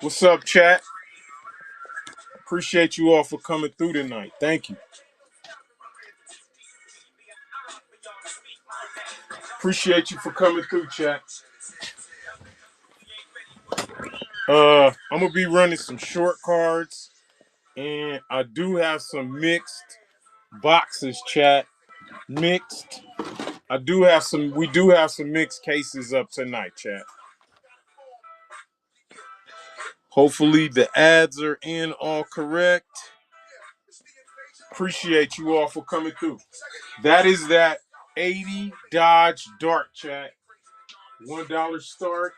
What's up, chat? Appreciate you all for coming through tonight. Thank you. Appreciate you for coming through, chat. I'm gonna be running some short cards, and I do have some mixed boxes, chat. Mixed. I do have some. We do have some mixed cases up tonight, chat. Hopefully the ads are in all correct. Appreciate you all for coming through. That is that 80 Dodge Dart, chat. $1 start.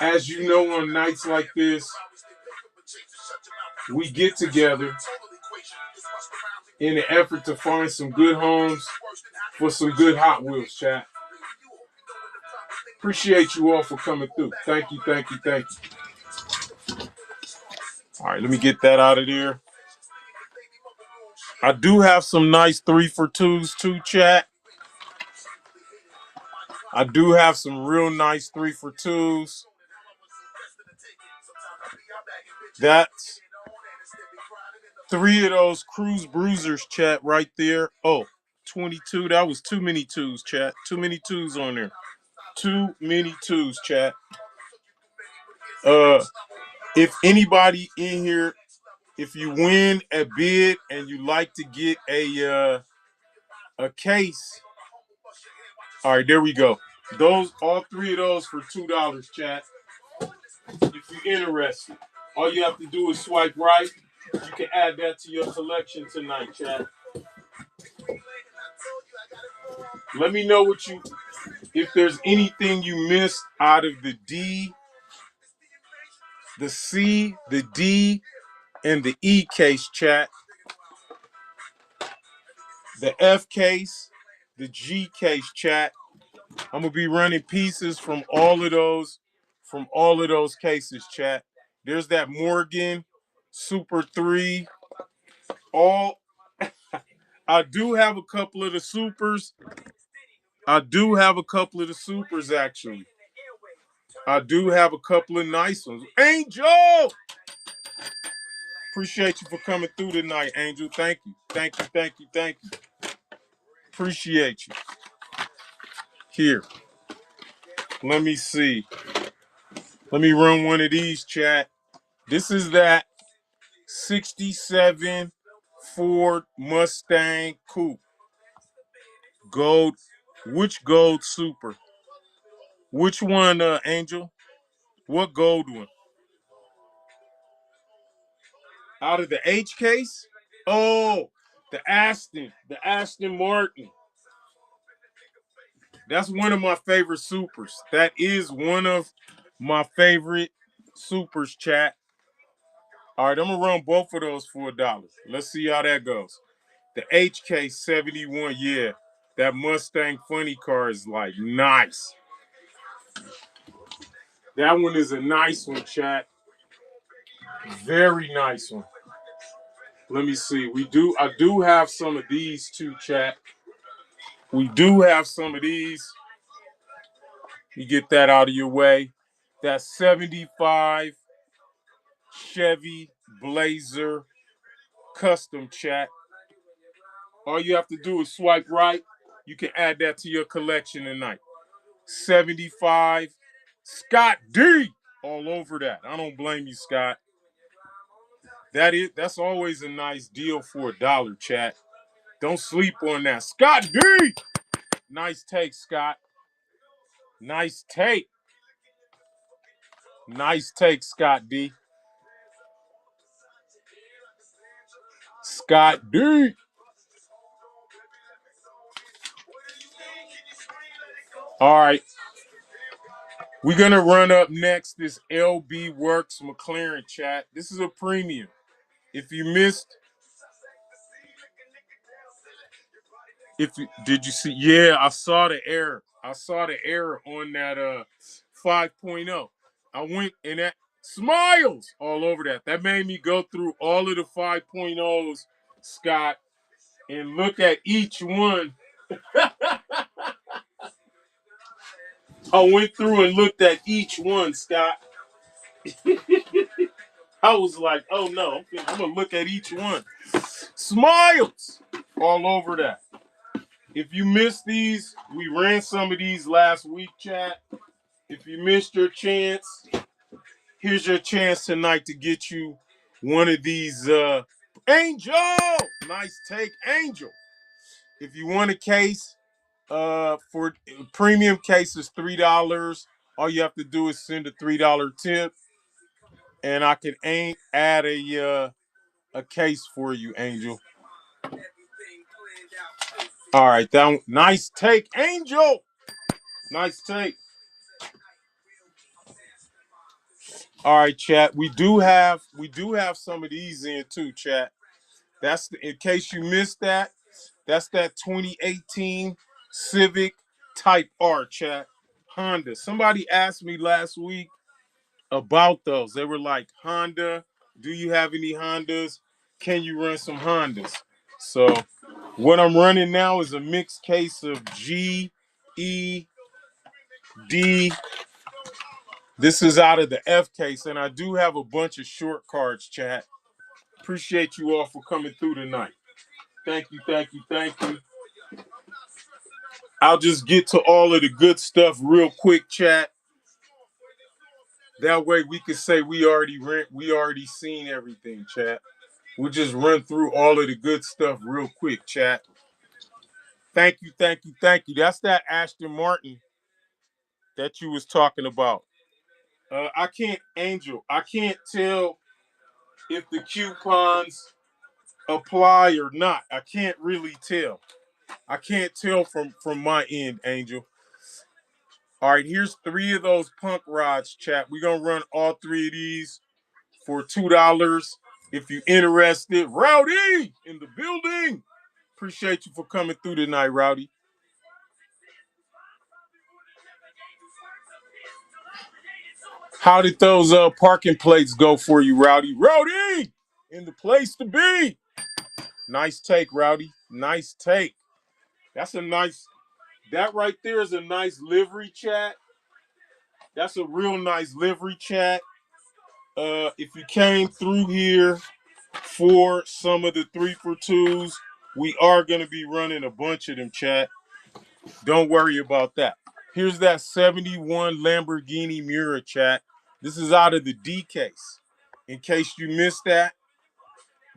As you know, on nights like this, we get together in an effort to find some good homes for some good Hot Wheels, chat. Appreciate you all for coming through. Thank you, thank you, thank you. All right, let me get that out of there. I do have some nice 3-for-2s too, chat. I do have some real nice 3-for-2s. That's 3 of those Cruise Bruisers, chat, right there. Oh, 22. That was too many twos, chat. Too many twos on there. Too many twos, chat. If anybody in here, if you win a bid and you like to get a case, all right, there we go. Those, all 3 of those for $2, chat. If you're interested, all you have to do is swipe right. You can add that to your collection tonight, chat. Let me know if there's anything you missed out of the D, the C, the D, and the E case, chat. The F case, the G case, chat. I'm gonna be running pieces from all of those cases, chat. There's that Morgan Super 3. All I do have a couple of the supers. I do have a couple of the supers, actually. I do have a couple of nice ones. Angel! Appreciate you for coming through tonight, Angel. Thank you. Thank you, thank you, thank you. Appreciate you. Here. Let me see. Let me run one of these, chat. This is that 67 Ford Mustang Coupe. Gold. Which gold super? Which one, Angel? What gold one? Out of the H case? Oh, the Aston Martin. That's one of my favorite supers. That is one of my favorite supers, chat. All right, I'm gonna run both of those for $1. Let's see how that goes. The HK71, yeah, that Mustang funny car is like nice. That one is a nice one, chat. Very nice one. Let me see. I do have some of these too, chat. We do have some of these. You get that out of your way. That 75 Chevy Blazer custom, chat. All you have to do is swipe right. You can add that to your collection tonight. 75 Scott D all over that. I don't blame you, Scott. That's always a nice deal for $1, chat. Don't sleep on that. Scott D! Nice take, Scott. Nice take. Nice take, Scott D. Scott D. All right. We're going to run up next this LB Works McLaren, chat. This is a premium. If you missed, did you see? Yeah, I saw the error. I saw the error on that 5.0. I went and that smiles all over that. That made me go through all of the 5.0s, Scott, and look at each one. I went through and looked at each one, Scott. I was like, oh no, I'm gonna look at each one. Smiles all over that. If you missed these, we ran some of these last week, chat. If you missed your chance, here's your chance tonight to get you one of these. Angel! Nice take, Angel. If you want a case, for premium case is $3. All you have to do is send a $3 tip, and I can add a case for you, Angel. All right, that one, nice take, Angel. Nice take. All right, chat. We do have some of these in too, chat. In case you missed that. That's that 2018 Civic Type R, chat. Honda. Somebody asked me last week about those. They were like, Honda, do you have any Hondas? Can you run some Hondas? So what I'm running now is a mixed case of G, E, D. This is out of the F case, and I do have a bunch of short cards, chat. Appreciate you all for coming through tonight. Thank you, thank you, thank you. I'll just get to all of the good stuff real quick, chat. That way we can say we already seen everything, chat. We'll just run through all of the good stuff real quick, chat. Thank you, thank you, thank you. That's that Aston Martin that you was talking about. I can't tell if the coupons apply or not. I can't really tell. I can't tell from my end, Angel. All right, here's 3 of those punk rods, chat. We're gonna run all 3 of these for $2. If you're interested, Rowdy in the building. Appreciate you for coming through tonight, Rowdy. How did those parking plates go for you, Rowdy? Rowdy in the place to be. Nice take, Rowdy. Nice take. That right there is a nice livery, chat. That's a real nice livery, chat. If you came through here for some of the 3 for 2s, we are going to be running a bunch of them, chat. Don't worry about that. Here's that 71 Lamborghini Miura, chat. This is out of the D case. In case you missed that,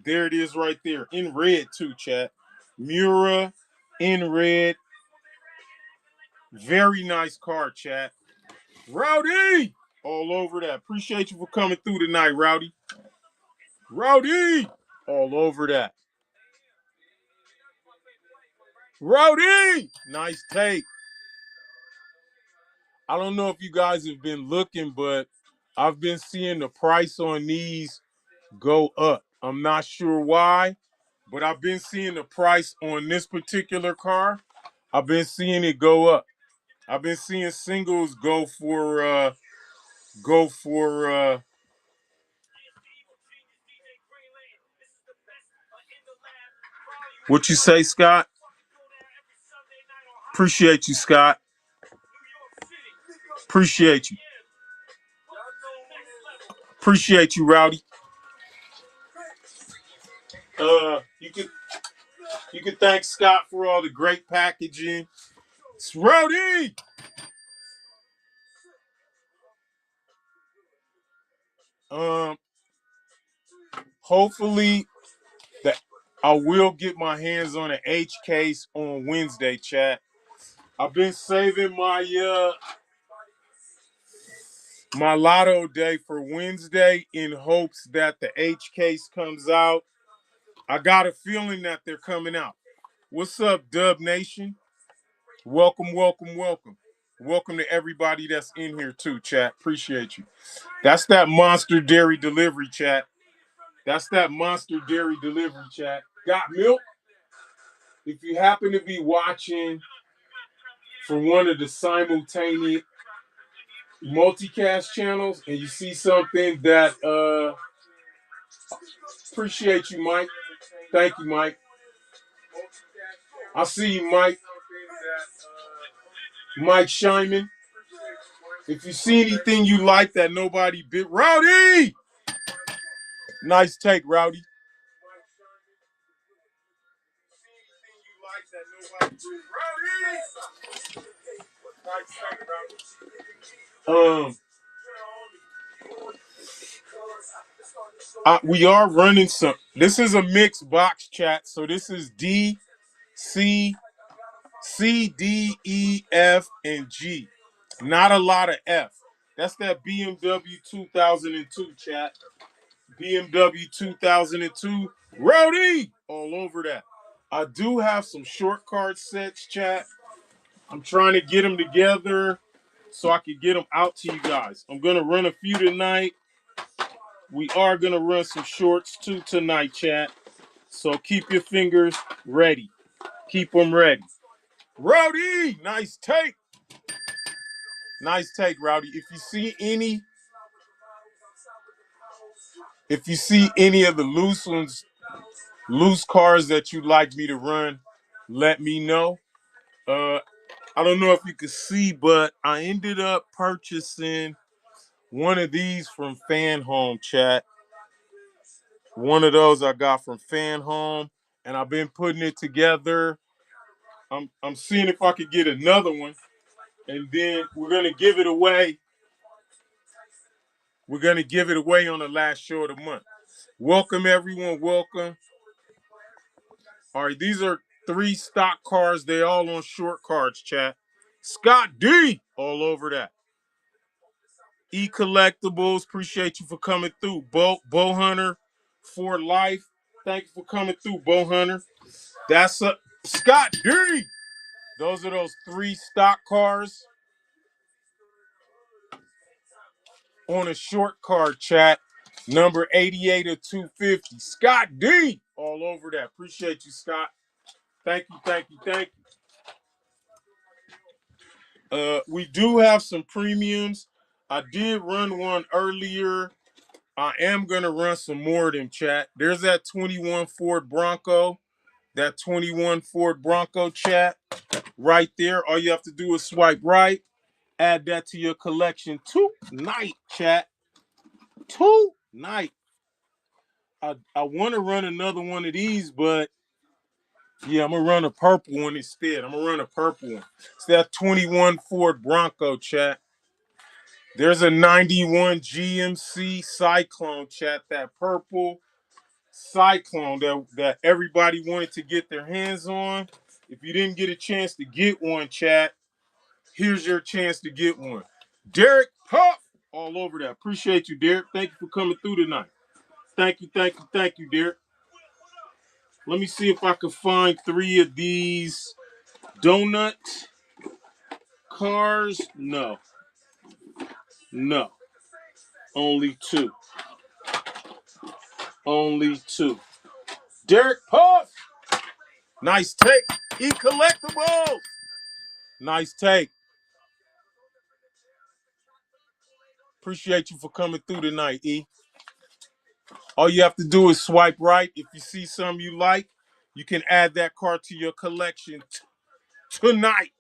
there it is right there. In red, too, chat. Miura in red. Very nice car, chat. Rowdy! All over that. Appreciate you for coming through tonight, Rowdy. Rowdy! All over that. Rowdy! Nice take. I don't know if you guys have been looking, but I've been seeing the price on these go up. I'm not sure why, but I've been seeing the price on this particular car. I've been seeing it go up. I've been seeing singles go for what you say, Scott? Appreciate you, Scott. Appreciate you. Appreciate you, Rowdy. You can thank Scott for all the great packaging. It's Rowdy. Um, hopefully that I will get my hands on an H case on Wednesday, chat. I've been saving my lotto day for Wednesday in hopes that the H case comes out. I got a feeling that they're coming out. What's up, Dub Nation? Welcome, welcome, welcome. Welcome to everybody that's in here too, chat. Appreciate you. That's that Monster Dairy Delivery, chat. That's that Monster Dairy Delivery, chat. Got milk? If you happen to be watching for one of the simultaneous multicast channels and you see something that appreciate you, Mike. Thank you, Mike. I see you, Mike. Mike Shyman. If you see anything you like that nobody bit, Rowdy! Nice take, Rowdy. We are running some. This is a mixed box chat, so this is D, C, C, D, E, F, and G. Not a lot of F. That's that BMW 2002 chat. BMW 2002. Rowdy! All over that. I do have some short card sets, chat. I'm trying to get them together so I can get them out to you guys. I'm going to run a few tonight. We are going to run some shorts too tonight, chat. So keep your fingers ready. Keep them ready. Rowdy! Nice take. Nice take, Rowdy. If you see any of the loose ones, loose cars that you'd like me to run, let me know. I don't know if you can see, but I ended up purchasing one of these from Fan Home, chat. One of those I got from Fan Home, and I've been putting it together. I'm seeing if I could get another one, and then we're gonna give it away. We're gonna give it away on the last show of the month. Welcome everyone, welcome. All right, these are 3 stock cars. They all on short cards, chat. Scott D, all over that. E Collectibles, appreciate you for coming through. Bow Hunter for life. Thank you for coming through, Bow Hunter. That's a Scott D. Those are those 3 stock cars on a short card, chat. Number 88 of 250. Scott D. All over that. Appreciate you, Scott. Thank you, thank you, thank you. We do have some premiums. I did run one earlier. I am going to run some more of them, chat. There's that 21 Ford Bronco. That 21 Ford Bronco, chat. Right there. All you have to do is swipe right. Add that to your collection tonight, chat. Tonight. I want to run another one of these, but yeah, I'm going to run a purple one instead. I'm going to run a purple one. It's that 21 Ford Bronco, chat. There's a 91 GMC Cyclone, chat. That purple Cyclone that everybody wanted to get their hands on. If you didn't get a chance to get one, chat, here's your chance to get one. Derek Puff, all over that. Appreciate you, Derek. Thank you for coming through tonight. Thank you, thank you, thank you, Derek. Let me see if I can find 3 of these donut cars. No. No. Only 2. Only 2. Derek Puff. Nice take. E Collectibles. Nice take. Appreciate you for coming through tonight, E. All you have to do is swipe right. If you see something you like, you can add that car to your collection tonight.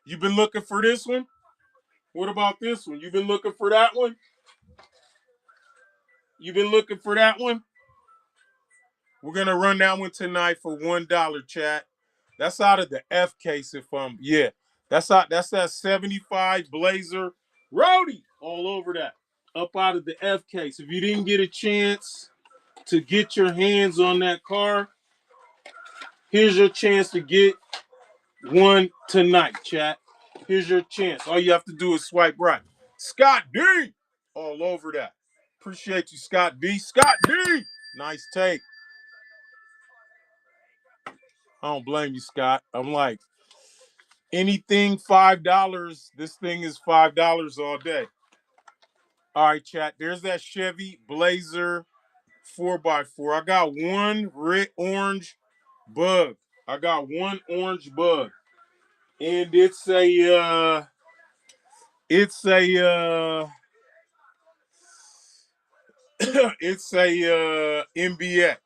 You been looking for this one? What about this one? You been looking for that one? You been looking for that one? We're gonna run that one tonight for $1, chat. That's out of the F case. That's that 75 Blazer Roadie all over that. Up out of the F case. If you didn't get a chance to get your hands on that car, here's your chance to get one tonight, chat. Here's your chance. All you have to do is swipe right. Scott D. All over that. Appreciate you, Scott D. Scott D. Nice take. I don't blame you, Scott. I'm like, anything $5, this thing is $5 all day. All right, chat. There's that Chevy Blazer 4x4. I got one red orange bug. I got one orange bug. And it's a it's a MBX.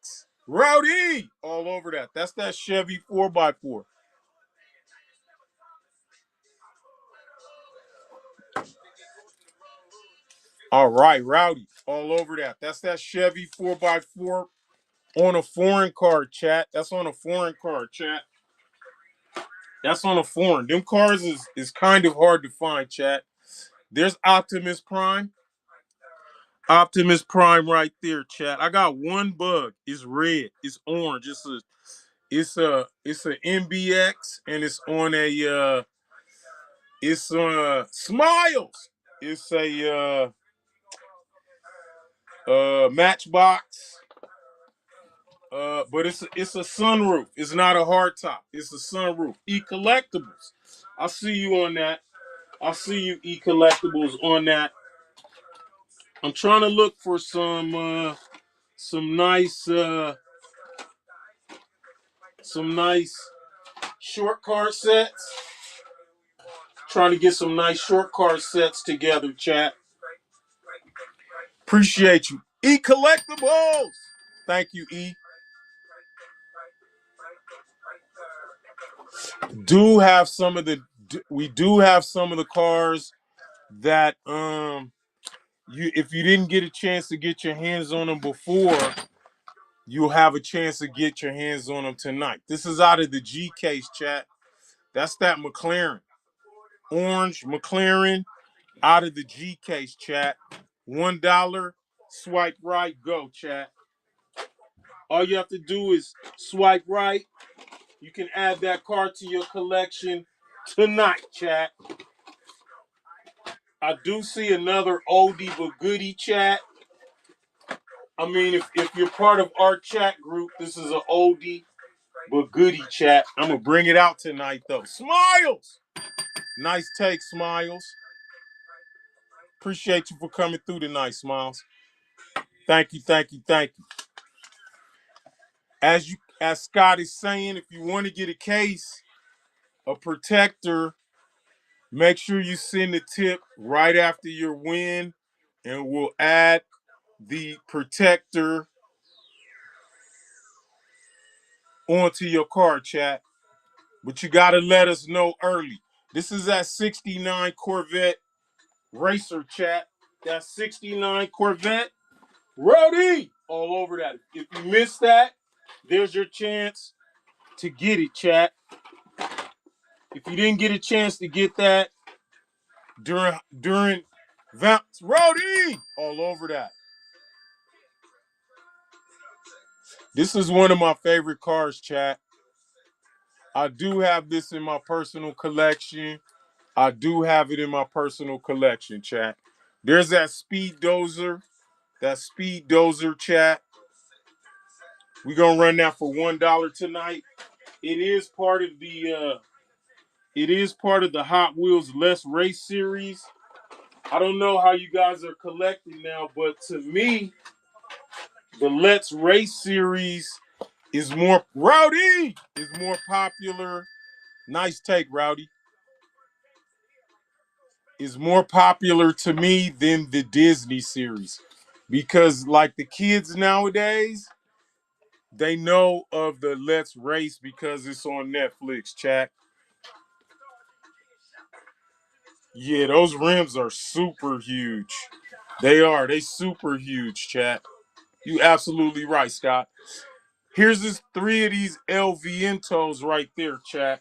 Rowdy all over that. That's that Chevy 4x4. All right, Rowdy, all over that. That's that Chevy 4x4 on a foreign card, chat. That's on a foreign card, chat. That's on a foreign. Them cars is kind of hard to find, chat. There's Optimus Prime. Optimus Prime right there, chat. I got one bug. It's red. It's orange. It's a MBX and it's on a it's Smiles. It's a Matchbox. But it's a sunroof. It's not a hard top. It's a sunroof. E collectibles. I see you on that. I see you E collectibles on that. I'm trying to look for some nice short card sets. Trying to get some nice short card sets together, chat. Appreciate you. E collectibles. Thank you, E. We do have some of the cars that you if you didn't get a chance to get your hands on them before, you'll have a chance to get your hands on them tonight. This is out of the G case, chat. That's that McLaren. Orange McLaren out of the G case, chat. $1. Swipe right, go, chat. All you have to do is swipe right. You can add that car to your collection tonight, chat. I do see another oldie but goodie, chat. I mean, if you're part of our chat group, this is an oldie but goodie, chat. I'm going to bring it out tonight, though. Smiles! Nice take, Smiles. Appreciate you for coming through tonight, Smiles. Thank you, thank you, thank you. As Scott is saying, if you want to get a case, a protector, make sure you send the tip right after your win, and we'll add the protector onto your card, chat. But you got to let us know early. This is that 69 Corvette Racer, chat. That 69 Corvette. Rody! All over that. If you missed that, there's your chance to get it, chat. If you didn't get a chance to get that during Rody! All over that. This is one of my favorite cars, chat. I do have this in my personal collection. I do have it in my personal collection, chat. There's that Speed Dozer. That Speed Dozer, chat. We're gonna run that for $1 tonight. It is part of the Hot Wheels Let's Race series. I don't know how you guys are collecting now, but to me, the Let's Race series is more popular. Nice take, Rowdy. Is more popular to me than the Disney series. Because like the kids nowadays, they know of the Let's Race because it's on Netflix, chat. Yeah, those rims are super huge. They are. They super huge, chat. You absolutely right, Scott. Here's this 3 of these LVNTOs right there, chat.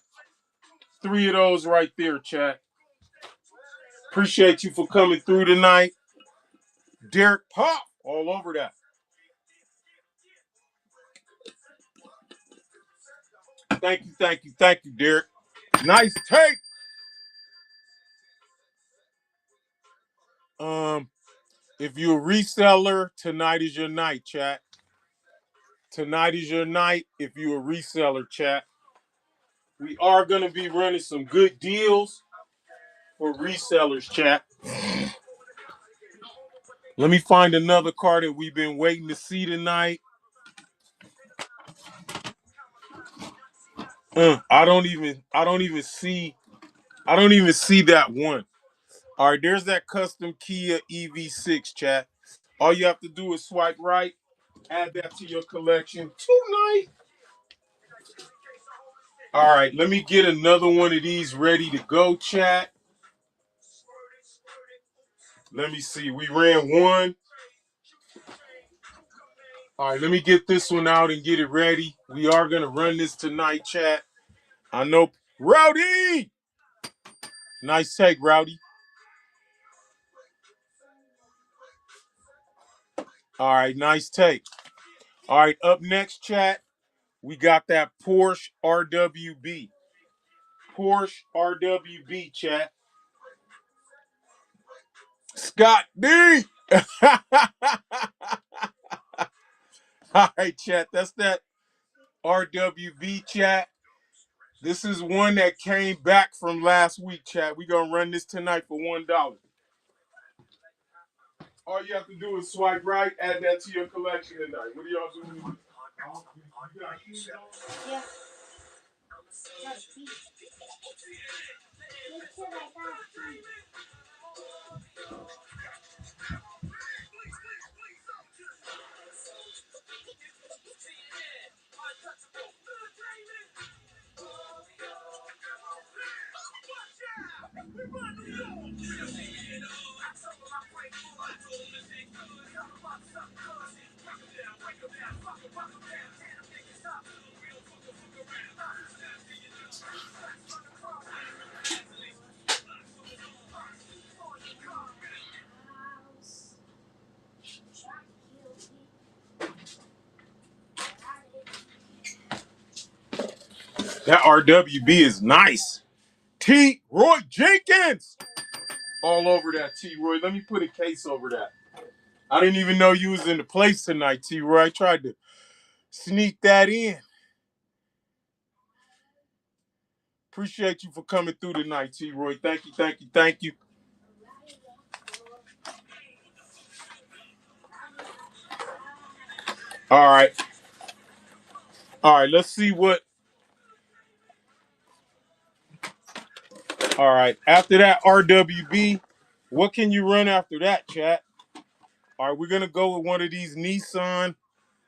3 of those right there, chat. Appreciate you for coming through tonight. Derek Pop, all over that. Thank you, thank you, thank you, Derek. Nice take. If you're a reseller, tonight is your night, chat. Tonight is your night if you're a reseller, chat. We are going to be running some good deals for resellers, chat. Let me find another car that we've been waiting to see tonight. I don't even see that one. All right, there's that custom Kia EV6, chat. All you have to do is swipe right, add that to your collection tonight. All right, let me get another one of these ready to go, chat. Let me see. We ran one. All right, let me get this one out and get it ready. We are going to run this tonight, chat. I know. Rowdy! Nice take, Rowdy. All right, nice take. All right, up next, chat, we got that Porsche RWB. Porsche RWB, chat. Scott D! All right, chat, that's that RWB, chat. This is one that came back from last week, chat. We're going to run this tonight for $1. All you have to do is swipe right, add that to your collection tonight. What do y'all do? Yeah. That RWB is nice. T. Roy Jenkins. All over that, T. Roy. Let me put a case over that. I didn't even know you was in the place tonight, T. Roy. I tried to sneak that in. Appreciate you for coming through tonight, T. Roy. Thank you, thank you, thank you. All right. All right, let's see what. All right. After that, RWB, what can you run after that, chat? All right, we're going to go with one of these Nissan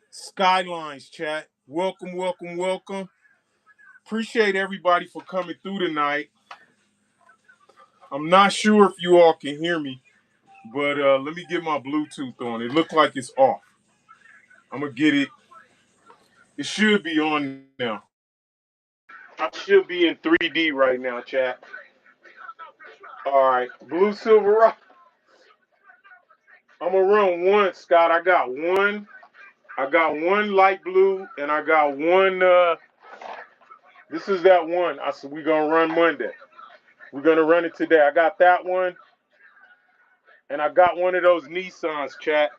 Skylines, chat. Welcome, welcome, welcome. Appreciate everybody for coming through tonight. I'm not sure if you all can hear me, but let me get my Bluetooth on. It looks like it's off. I'm going to get it. It should be on now. I should be in 3D right now, chat. All right, Blue Silverado. I'm going to run one, Scott. I got one. I got one light blue, and I got one. This is that one. I said we're going to run Monday. We're going to run it today. I got that one. And I got one of those Nissans, chat.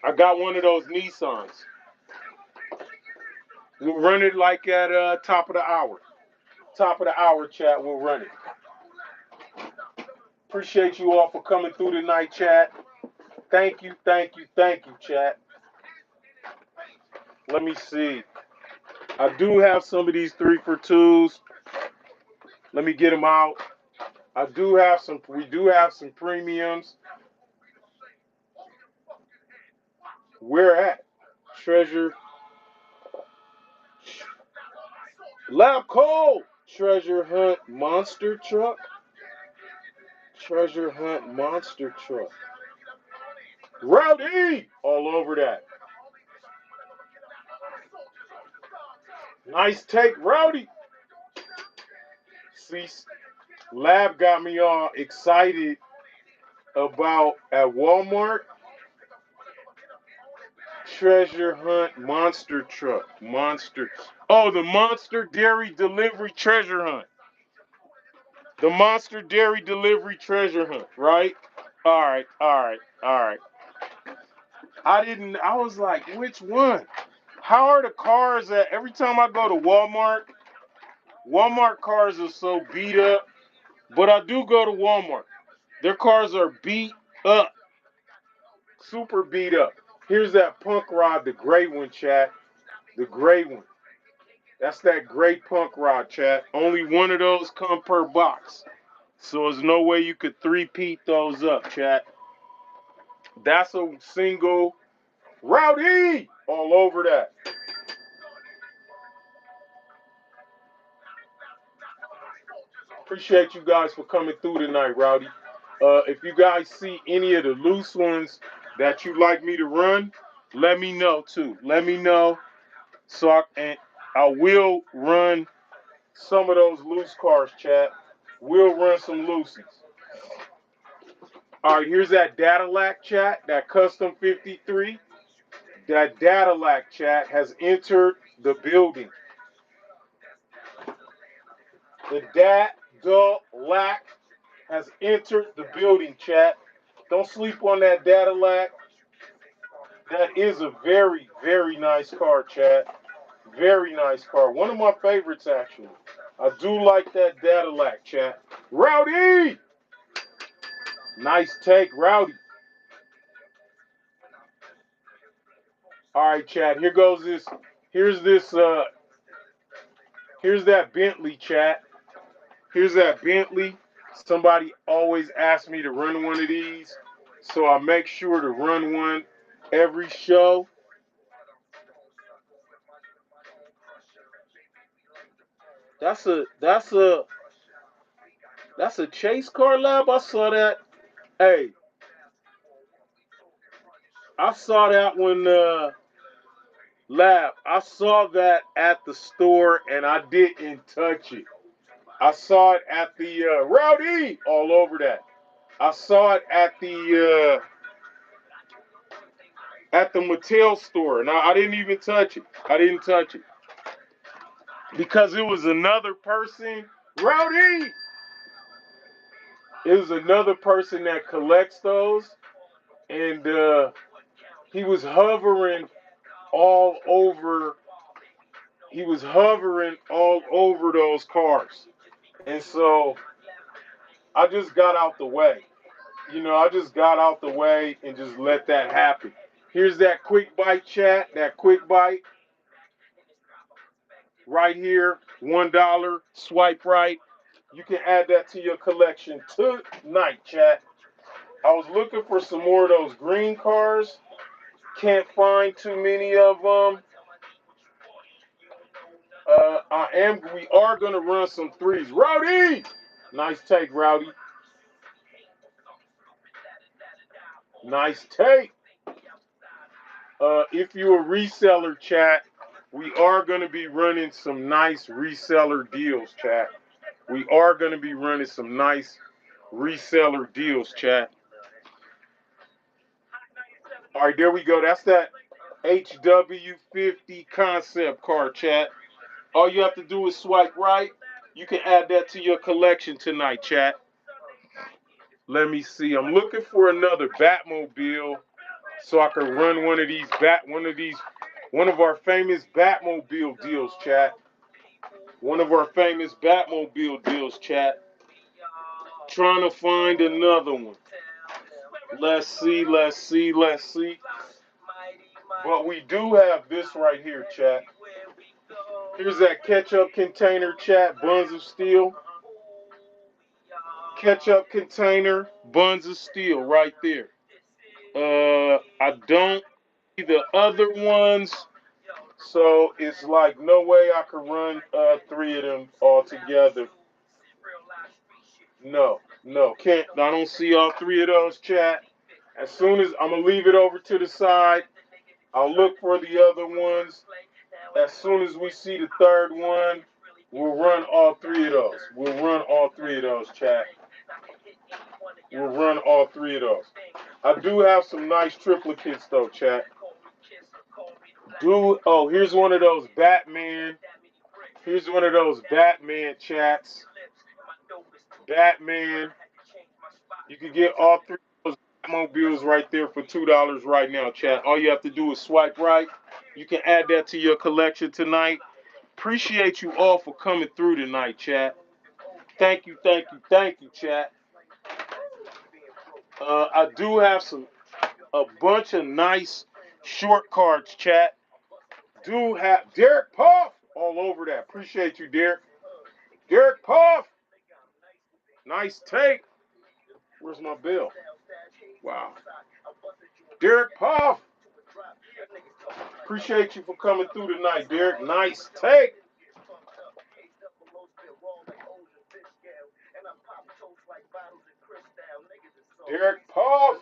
I got one of those Nissans. We'll run it like at top of the hour. Top of the hour, chat. We'll run it. Appreciate you all for coming through tonight, chat. Thank you, thank you, thank you, chat. Let me see. I do have some of these 3-for-2s. Let me get them out. I do have some. We do have some premiums. Where at? Treasure. Lab Cold. Treasure Hunt Monster Truck. Treasure Hunt Monster Truck. Rowdy! All over that. Nice take, Rowdy. See, Lab got me all excited about at Walmart. Treasure Hunt Monster Truck. Monster. Oh, the Monster Dairy Delivery Treasure Hunt. The Monster Dairy Delivery Treasure Hunt, right? All right, all right, all right. I was like, which one? How are the cars that every time I go to Walmart, Walmart cars are so beat up, but I do go to Walmart. Their cars are beat up, super beat up. Here's that punk rod, the gray one, chat. The gray one. That's that gray punk rod, chat. Only one of those come per box. So there's no way you could three-peat those up, chat. That's a single Rowdy all over that. Appreciate you guys for coming through tonight, Rowdy. If you guys see any of the loose ones that you'd like me to run, let me know too. Let me know and I will run some of those loose cars, chat. We'll run some loosies. All right, here's that Data chat, that custom 53. That Data chat has entered the building. The Data has entered the building, chat. Don't sleep on that Data. That is a very, very nice car, chat. Very nice car. One of my favorites, actually. I do like that Data chat. Rowdy! Nice take, Rowdy. All right, chat. Here goes this. Here's this. Here's that Bentley, chat. Here's that Bentley. Somebody always asks me to run one of these, so I make sure to run one every show. That's a chase car lab. I saw that. Hey, I saw that one lab. I saw that at the store and I didn't touch it. I saw it at the Rowdy all over that. I saw it at the Mattel store and I didn't even touch it. I didn't touch it because it was another person. Rowdy. It was another person that collects those, and he was hovering all over. He was hovering all over those cars, and so I just got out the way. I just got out the way and just let that happen. Here's that quick bite chat. That quick bite right here, $1. Swipe right. You can add that to your collection tonight, chat. I was looking for some more of those green cars. Can't find too many of them. We are gonna run some threes. Rowdy, nice take, Rowdy. Nice take. If you're a reseller, chat, we are gonna be running some nice reseller deals, chat. We are gonna be running some nice reseller deals, chat. All right, there we go. That's that HW50 concept car, chat. All you have to do is swipe right. You can add that to your collection tonight, chat. Let me see. I'm looking for another Batmobile so I can run one of our famous Batmobile deals, chat. One of our famous Batmobile deals, chat. Trying to find another one. Let's see. But we do have this right here, chat. Here's that ketchup container, chat. Buns of steel. Ketchup container, buns of steel, right there. I don't see the other ones, so it's like no way I could run three of them all together. No, can't. I don't see all three of those, chat. As soon as I'm gonna leave it over to the side, I'll look for the other ones. As soon as we see the third one, we'll run all three of those. We'll run all three of those, chat. We'll run all three of those. I do have some nice triplicates though, chat. Here's one of those Batman. Here's one of those Batman chats. Batman. You can get all three of those Batmobiles right there for $2 right now, chat. All you have to do is swipe right. You can add that to your collection tonight. Appreciate you all for coming through tonight, chat. Thank you, chat. I do have a bunch of nice short cards, chat. Do have Derek Puff all over that. Appreciate you, Derek. Derek Puff. Nice take. Where's my bill? Wow. Derek Puff. Appreciate you for coming through tonight, Derek. Nice take. Derek Puff.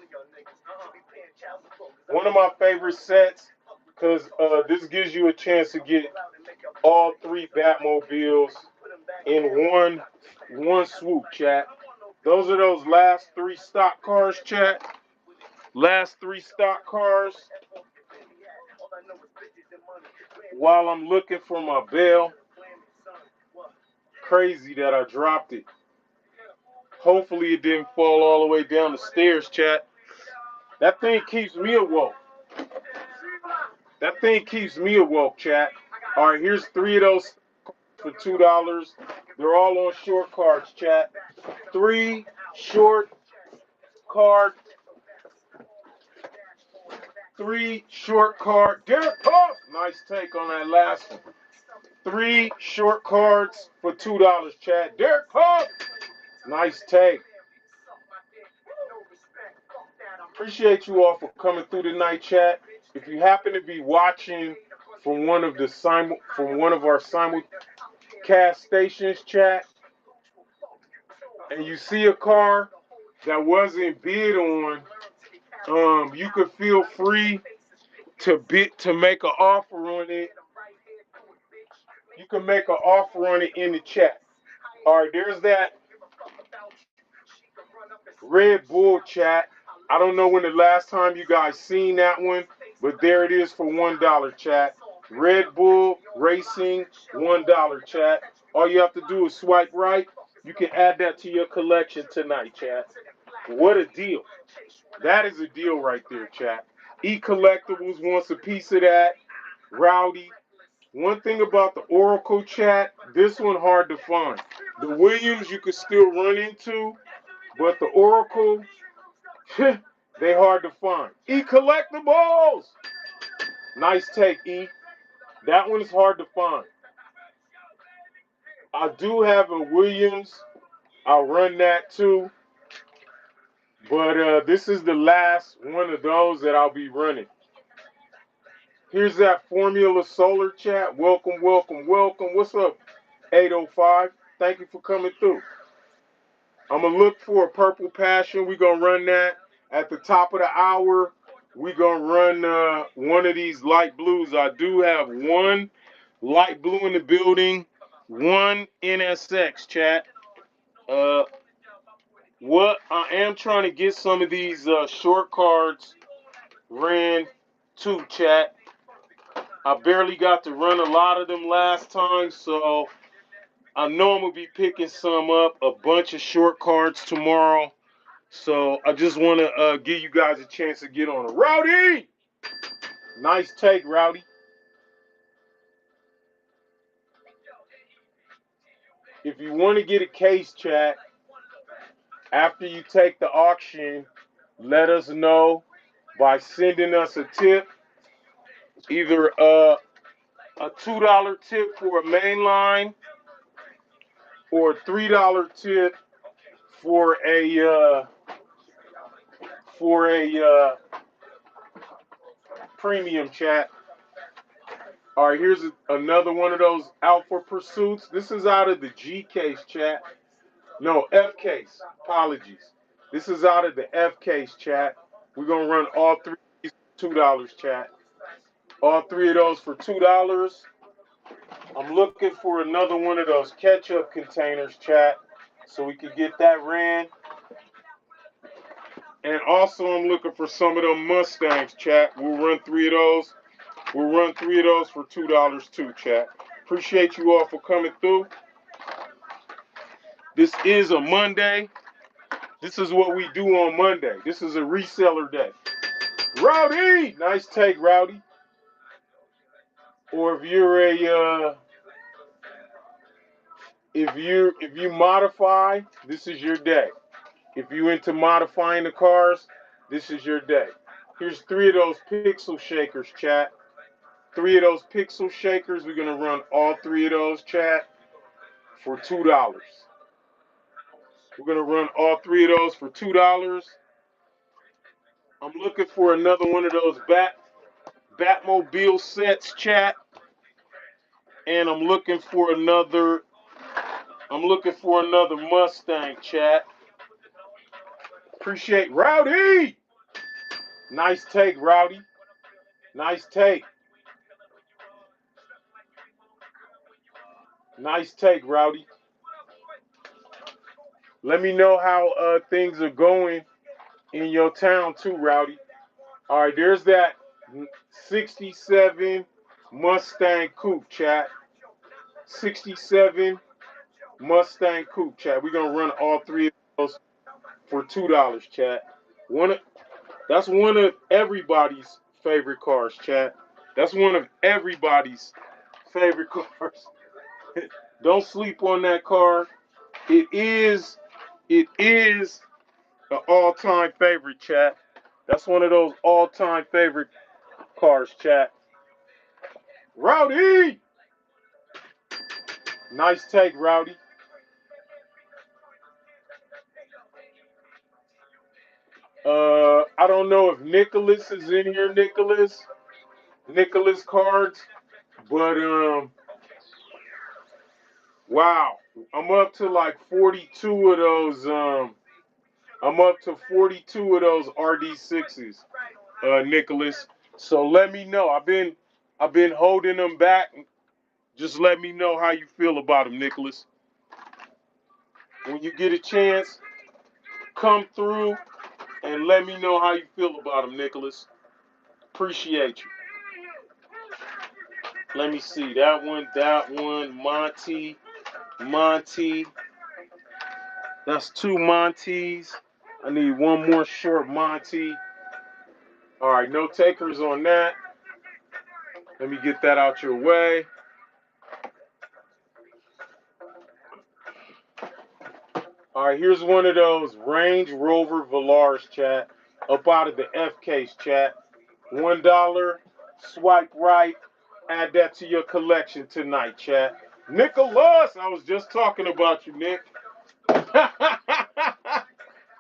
One of my favorite sets because this gives you a chance to get all three Batmobiles in one swoop, chat. Those are those last three stock cars, chat. Last three stock cars. While I'm looking for my bell, crazy that I dropped it. Hopefully it didn't fall all the way down the stairs, chat. That thing keeps me awoke. That thing keeps me awoke, chat. All right, here's three of those for $2. They're all on short cards, chat. Three short card, three short card. Derek Puff, nice take on that last one. Three short cards for $2, chat. Derek Puff, nice take. Appreciate you all for coming through tonight, chat. If you happen to be watching from one of our simulcast stations, chat, and you see a car that wasn't bid on, you could feel free to make an offer on it. You can make an offer on it in the chat. All right, there's that Red Bull, chat. I don't know when the last time you guys seen that one, but there it is for $1, chat. Red Bull Racing, $1, chat. All you have to do is swipe right. You can add that to your collection tonight, chat. What a deal. That is a deal right there, chat. E Collectibles wants a piece of that. Rowdy. One thing about the Oracle, chat, this one hard to find. The Williams you could still run into, but the Oracle, they hard to find. E Collectibles! Nice take, E. That one is hard to find. I do have a Williams. I'll run that too. But this is the last one of those that I'll be running. Here's that Formula Solar, chat. Welcome, welcome, welcome. What's up, 805? Thank you for coming through. I'm going to look for a Purple Passion. We're going to run that at the top of the hour. We're going to run one of these light blues. I do have one light blue in the building, one NSX, chat. What I am trying to get some of these short cards ran too, chat. I barely got to run a lot of them last time, so I know I'm going to be picking some up, a bunch of short cards tomorrow. So I just want to give you guys a chance to get on it. Rowdy! Nice take, Rowdy. If you want to get a case, chat, after you take the auction, let us know by sending us a tip. Either a $2 tip for a mainline or a $3 tip for a premium, chat. All right, here's another one of those Alpha Pursuits. This is out of the G case, chat. No, F case. Apologies. This is out of the F case, chat. We're going to run all three of these for $2, chat. All three of those for $2. I'm looking for another one of those ketchup containers, chat, so we can get that ran. And also, I'm looking for some of them Mustangs, chat. We'll run three of those. We'll run three of those for $2 too, chat. Appreciate you all for coming through. This is a Monday. This is what we do on Monday. This is a reseller day. Rowdy! Nice take, Rowdy. Or if you're if you modify, this is your day. If you into modifying the cars, this is your day. Here's three of those pixel shakers, chat. Three of those pixel shakers. We're gonna run all three of those, chat, for $2. We're gonna run all three of those for $2. I'm looking for another one of those Batmobile sets, chat. And I'm looking for another Mustang, chat. Appreciate Rowdy. Nice take, Rowdy. Nice take. Nice take, Rowdy. Let me know how things are going in your town too, Rowdy. All right, there's that 67 Mustang Coupe, chat. 67 Mustang Coupe, chat. We're gonna run all three of those for $2, chat. That's one of everybody's favorite cars, chat. That's one of everybody's favorite cars. Don't sleep on that car. It is an all-time favorite, chat. That's one of those all-time favorite cars, chat. Rowdy! Nice take, Rowdy. I don't know if Nicholas is in here, Nicholas Cards, but wow, I'm up to like 42 of those. I'm up to 42 of those RD6s, Nicholas. So let me know. I've been holding them back. Just let me know how you feel about them, Nicholas. When you get a chance, come through and let me know how you feel about them, Nicholas. Appreciate you. Let me see. That one, Monty. That's two Monties. I need one more short Monty. All right, no takers on that. Let me get that out your way. All right, here's one of those Range Rover Velars, chat. Up out of the F case, chat. $1. Swipe right. Add that to your collection tonight, chat. Nicholas, I was just talking about you, Nick.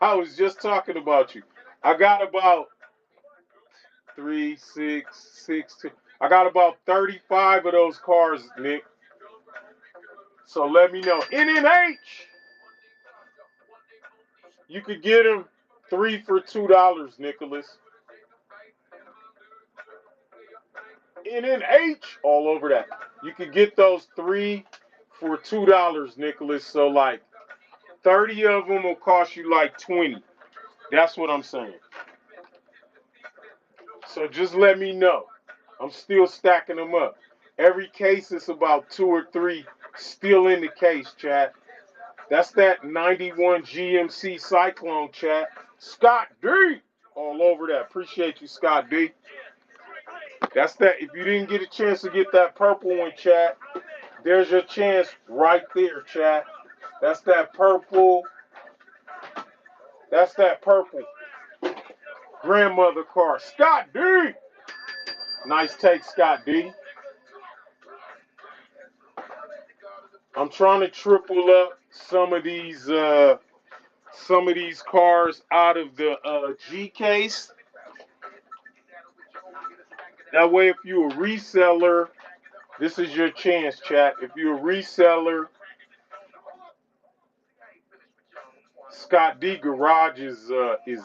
I was just talking about you. I got about 3, 6, 6, 2. I got about 35 of those cars, Nick. So let me know. NNH. You could get them 3 for $2, Nicholas. NNH all over that. You could get those 3 for $2, Nicholas. So like 30 of them will cost you like 20. That's what I'm saying. So just let me know. I'm still stacking them up. Every case is about 2 or 3 still in the case, chat. That's that 91 GMC Cyclone, chat. Scott D. All over that. Appreciate you, Scott D. That's that. If you didn't get a chance to get that purple one, chat, there's your chance right there, chat. That's that purple. That's that purple grandmother car. Scott D. Nice take, Scott D. I'm trying to triple up some of these cars out of the G case. That way, if you're a reseller, this is your chance, chat. If you're a reseller, Scott D Garage is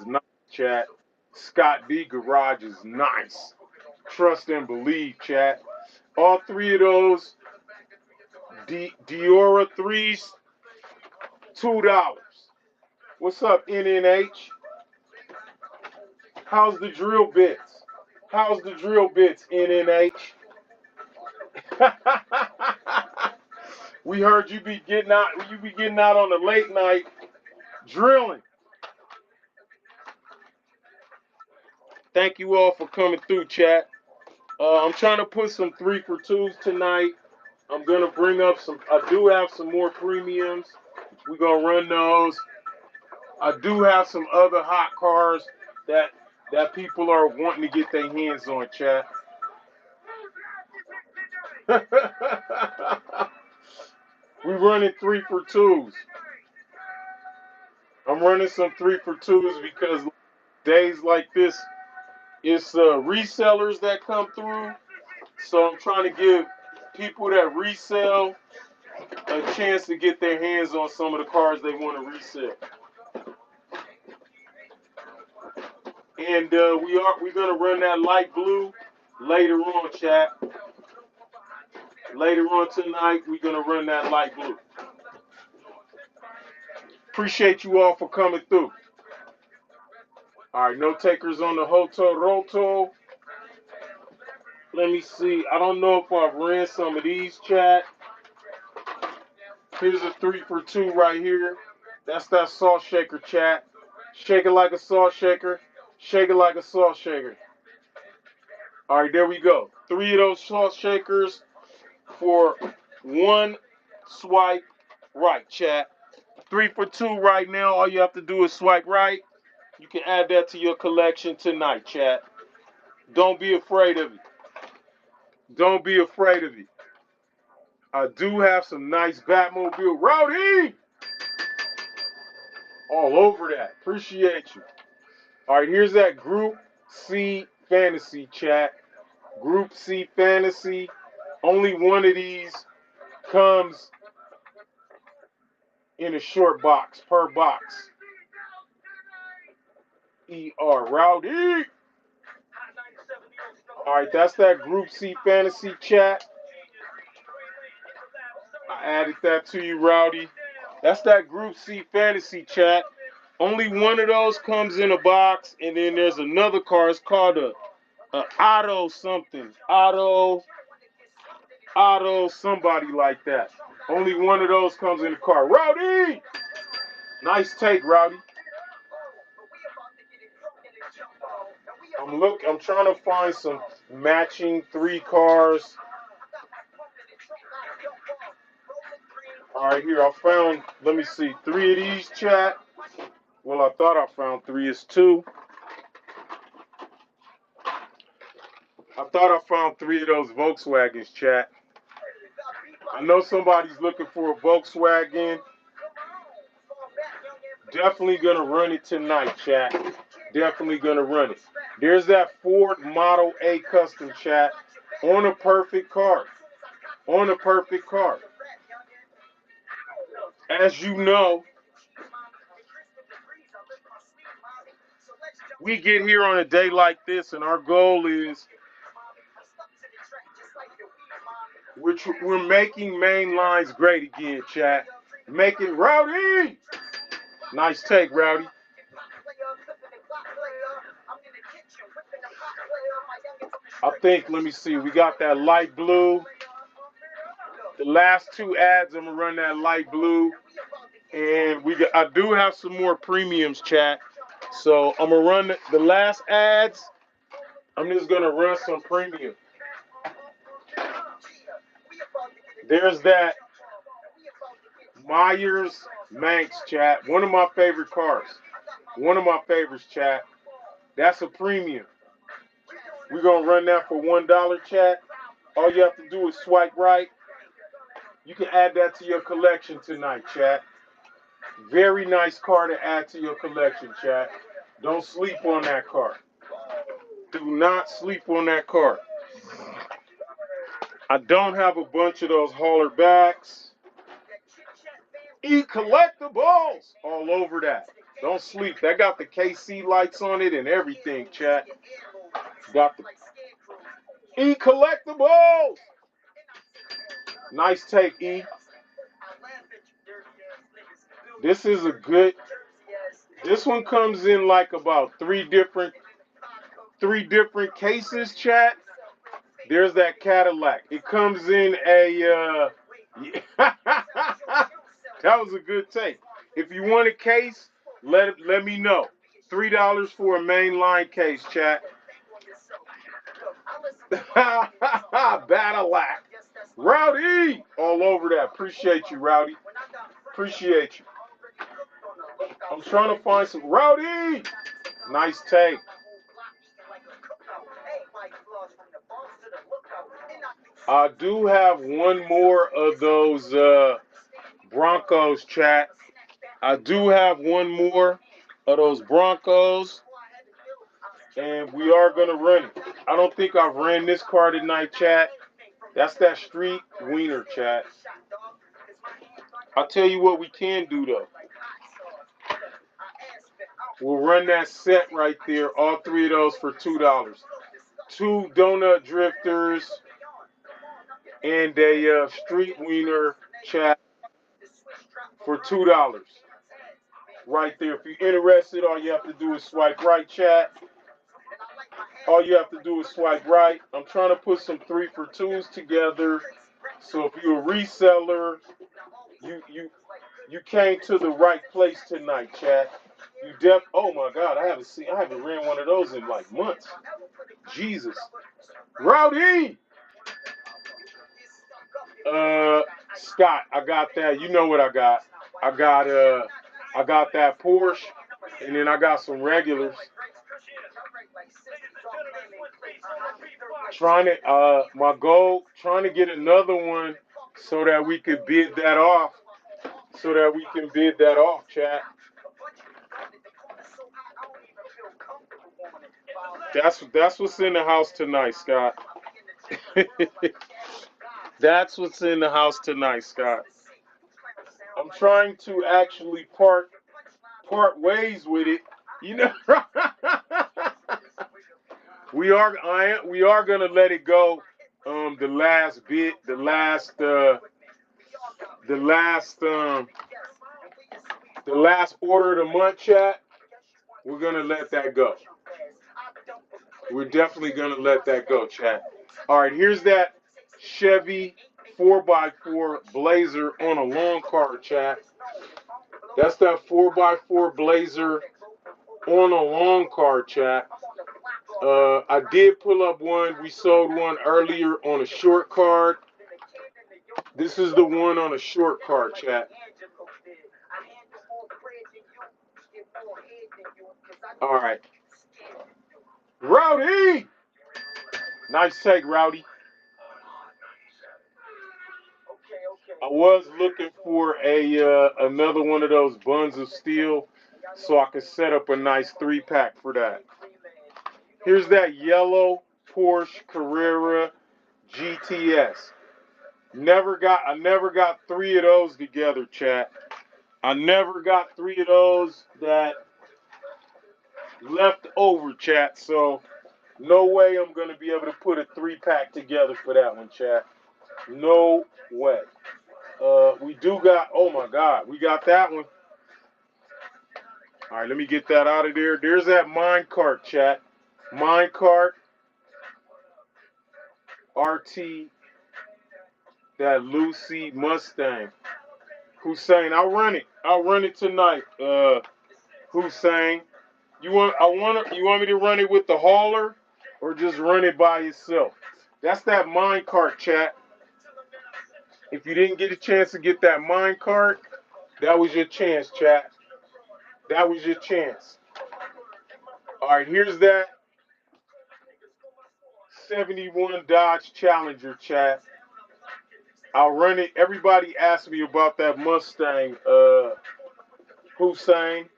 nice, chat. Scott D Garage is nice. Trust and believe, chat. All three of those Diora threes, $2. What's up, NNH? How's the drill bits? How's the drill bits, NNH? We heard you be getting out. You be getting out on the late night drilling. Thank you all for coming through, chat. I'm trying to put some 3 for 2s tonight. I'm gonna bring up some. I do have some more premiums. We're gonna run those. I do have some other hot cars that people are wanting to get their hands on, chat. We're running 3 for 2s. I'm running some 3 for 2s because days like this, it's resellers that come through. So I'm trying to give people that resell a chance to get their hands on some of the cars they want to resell. And we're gonna run that light blue later on, chat. Later on tonight, we're gonna run that light blue. Appreciate you all for coming through. All right, no takers on the Hoto Roto. Let me see. I don't know if I've ran some of these, chat. Here's a 3 for 2 right here. That's that salt shaker, chat. Shake it like a salt shaker. Shake it like a salt shaker. All right, there we go. 3 of those salt shakers for 1 swipe right, chat. 3 for 2 right now. All you have to do is swipe right. You can add that to your collection tonight, chat. Don't be afraid of it. Don't be afraid of it. I do have some nice Batmobile. Rowdy! All over that. Appreciate you. All right, here's that Group C Fantasy, chat. Group C Fantasy. Only one of these comes in a short box, per box. ER. Rowdy! All right, that's that Group C Fantasy, chat. I added that to you, Rowdy. That's that Group C Fantasy, chat. Only one of those comes in a box, and then there's another car. It's called a Auto something. Auto somebody like that. Only one of those comes in the car. Rowdy! Nice take, Rowdy. I'm trying to find some matching 3 cars. All right, here I found, let me see, 3 of these, chat. Well, I thought I found 3. It's 2. I thought I found 3 of those Volkswagens, chat. I know somebody's looking for a Volkswagen. Definitely gonna run it tonight, chat. Definitely gonna run it. There's that Ford Model A Custom, chat. On a perfect car. On a perfect car. As you know, we get here on a day like this, and our goal is we're making main lines great again, chat. Make it Rowdy. Nice take, Rowdy. I think, let me see, we got that light blue. The last 2 ads, I'm gonna run that light blue, and I do have some more premiums, chat. So I'm gonna run the last ads. I'm just gonna run some premium. There's that Myers Manx, chat. One of my favorite cars. One of my favorites, chat. That's a premium. We're gonna run that for $1, chat. All you have to do is swipe right. You can add that to your collection tonight, chat. Very nice car to add to your collection, chat. Don't sleep on that car. Do not sleep on that car. I don't have a bunch of those hauler backs. Eat collectibles all over that. Don't sleep. That got the KC lights on it and everything, chat. Got the E collectibles. Nice take, E. This is a good. This one comes in like about three different cases, chat. There's that Cadillac. It comes in a. That was a good take. If you want a case, let me know. $3 for a mainline case, chat. Battleiac. Rowdy! All over that. Appreciate you, Rowdy. Appreciate you. I'm trying to find some. Rowdy! Nice take. I do have one more of those Broncos, chat. I do have one more of those Broncos, and we are going to run it. I don't think I've ran this car tonight, chat. That's that street wiener, chat. I'll tell you what we can do, though. We'll run that set right there. All three of those for $2. Two donut drifters and a street wiener chat for $2. Right there. If you're interested, all you have to do is swipe right, chat. All you have to do is swipe right. I'm trying to put some 3-for-2s together. So if you're a reseller, you came to the right place tonight, chat. Oh my God, I haven't ran one of those in like months. Jesus. Rowdy! Scott, I got that. You know what I got. I got that Porsche, and then I got some regulars. My goal, trying to get another one so that we could bid that off. Chat. That's what's in the house tonight, Scott. That's what's in the house tonight, Scott. I'm trying to actually part ways with it. You know, we are gonna let it go. The last bit, the last order of the month, chat. We're gonna let that go. We're definitely gonna let that go, chat. All right, here's that Chevy 4x4 Blazer on a long car, chat. That's that 4x4 Blazer on a long car, chat. I did pull up one. We sold one earlier on a short card. This is the one on a short card, chat. All right. Rowdy! Nice take, Rowdy. I was looking for another one of those buns of steel so I could set up a nice 3-pack for that. Here's that yellow Porsche Carrera GTS. I never got 3 of those together, chat. I never got 3 of those that left over, chat. So no way I'm gonna be able to put a 3-pack together for that one, chat. No way. We do got, oh my God, we got that one. All right, let me get that out of there. There's that minecart, chat. Minecart RT, that Lucy Mustang. Hussein, I'll run it tonight. Hussein, you want me to run it with the hauler or just run it by itself? That's that minecart, chat. If you didn't get a chance to get that minecart, that was your chance, chat. That was your chance. All right, here's that 71 Dodge Challenger, chat. I'll run it. Everybody asked me about that Mustang, Hussein.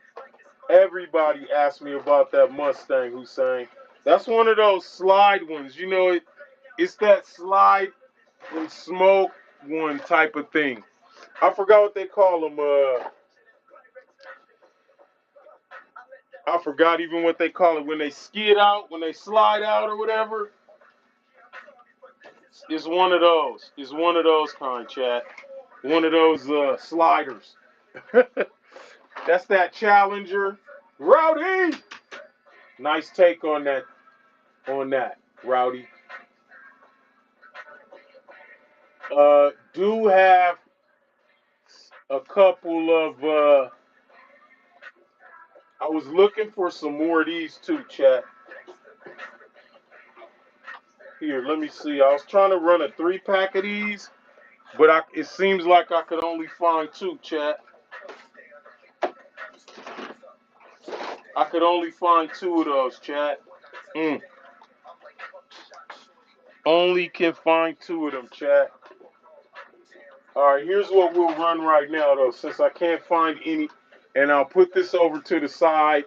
Everybody asked me about that Mustang, Hussein. That's one of those slide ones. You know, it's that slide and smoke one type of thing. I forgot what they call them. I forgot even what they call it when they skid out, when they slide out or whatever. It's one of those. It's one of those kind, chat. One of those sliders. That's that Challenger. Rowdy! Nice take on that, Rowdy. Do have a couple of, I was looking for some more of these too, chat. Here, let me see. I was trying to run a 3-pack of these, but it seems like I could only find 2, chat. I could only find 2 of those, chat. Only can find 2 of them, chat. All right, here's what we'll run right now, though, since I can't find any. And I'll put this over to the side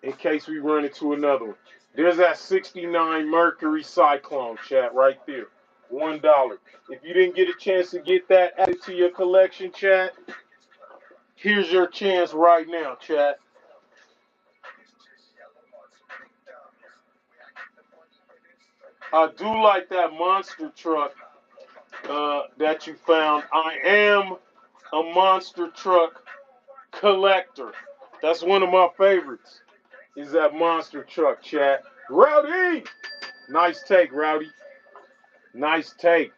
in case we run into another one. There's that 69 Mercury Cyclone, chat, right there. $1. If you didn't get a chance to get that added to your collection, chat, here's your chance right now, chat. I do like that monster truck that you found. I am a monster truck collector. That's one of my favorites. Is that monster truck, chat? Rowdy! Nice take, Rowdy. Nice take.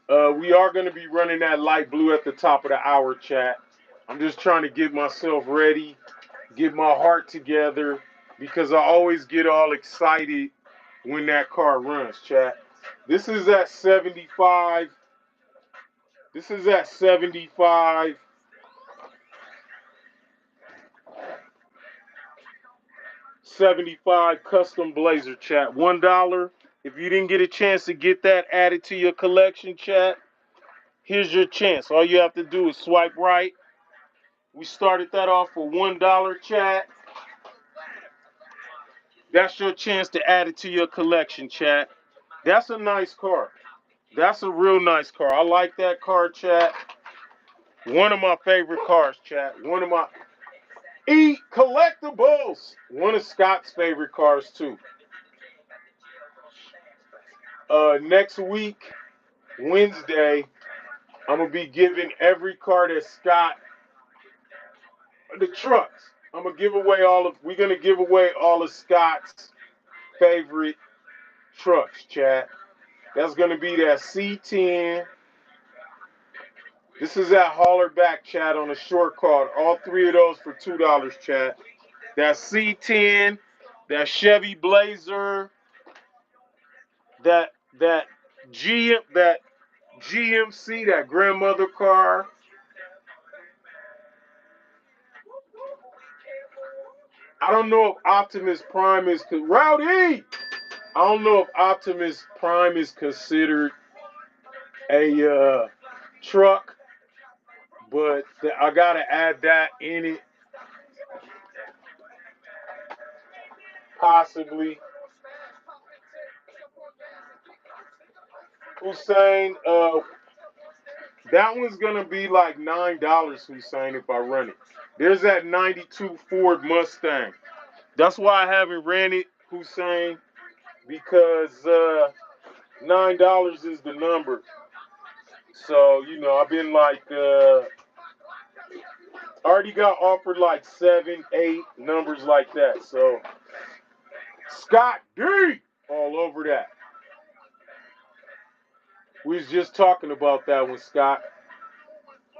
We are going to be running that light blue at the top of the hour, chat. I'm just trying to get myself ready, get my heart together, because I always get all excited when that car runs, chat. This is at 75. This is at 75. 75 custom blazer, chat. $1. If you didn't get a chance to get that added to your collection, chat, here's your chance. All you have to do is swipe right. We started that off for $1, chat. That's your chance to add it to your collection, chat. That's a nice car. That's a real nice car. I like that car, chat. One of my favorite cars, chat. One of my collectibles. One of Scott's favorite cars, too. Next week, Wednesday, I'm going to be giving every car that Scott, the trucks. We're going to give away all of Scott's favorite trucks, chat. That's going to be that C10. This is that hauler back, chat, on a short card. All three of those for $2, chat. That C10, that Chevy Blazer, that GMC, that grandmother car. I don't know if Optimus Prime is Rowdy. I don't know if Optimus Prime is considered a truck, but I gotta add that in it. Possibly. Hussein, that one's gonna be like $9, Hussein, if I run it. There's that 92 Ford Mustang. That's why I haven't ran it, Hussein, because $9 is the number. So, I've been like already got offered like 7, 8 numbers like that. So Scott D all over that. We was just talking about that one, Scott.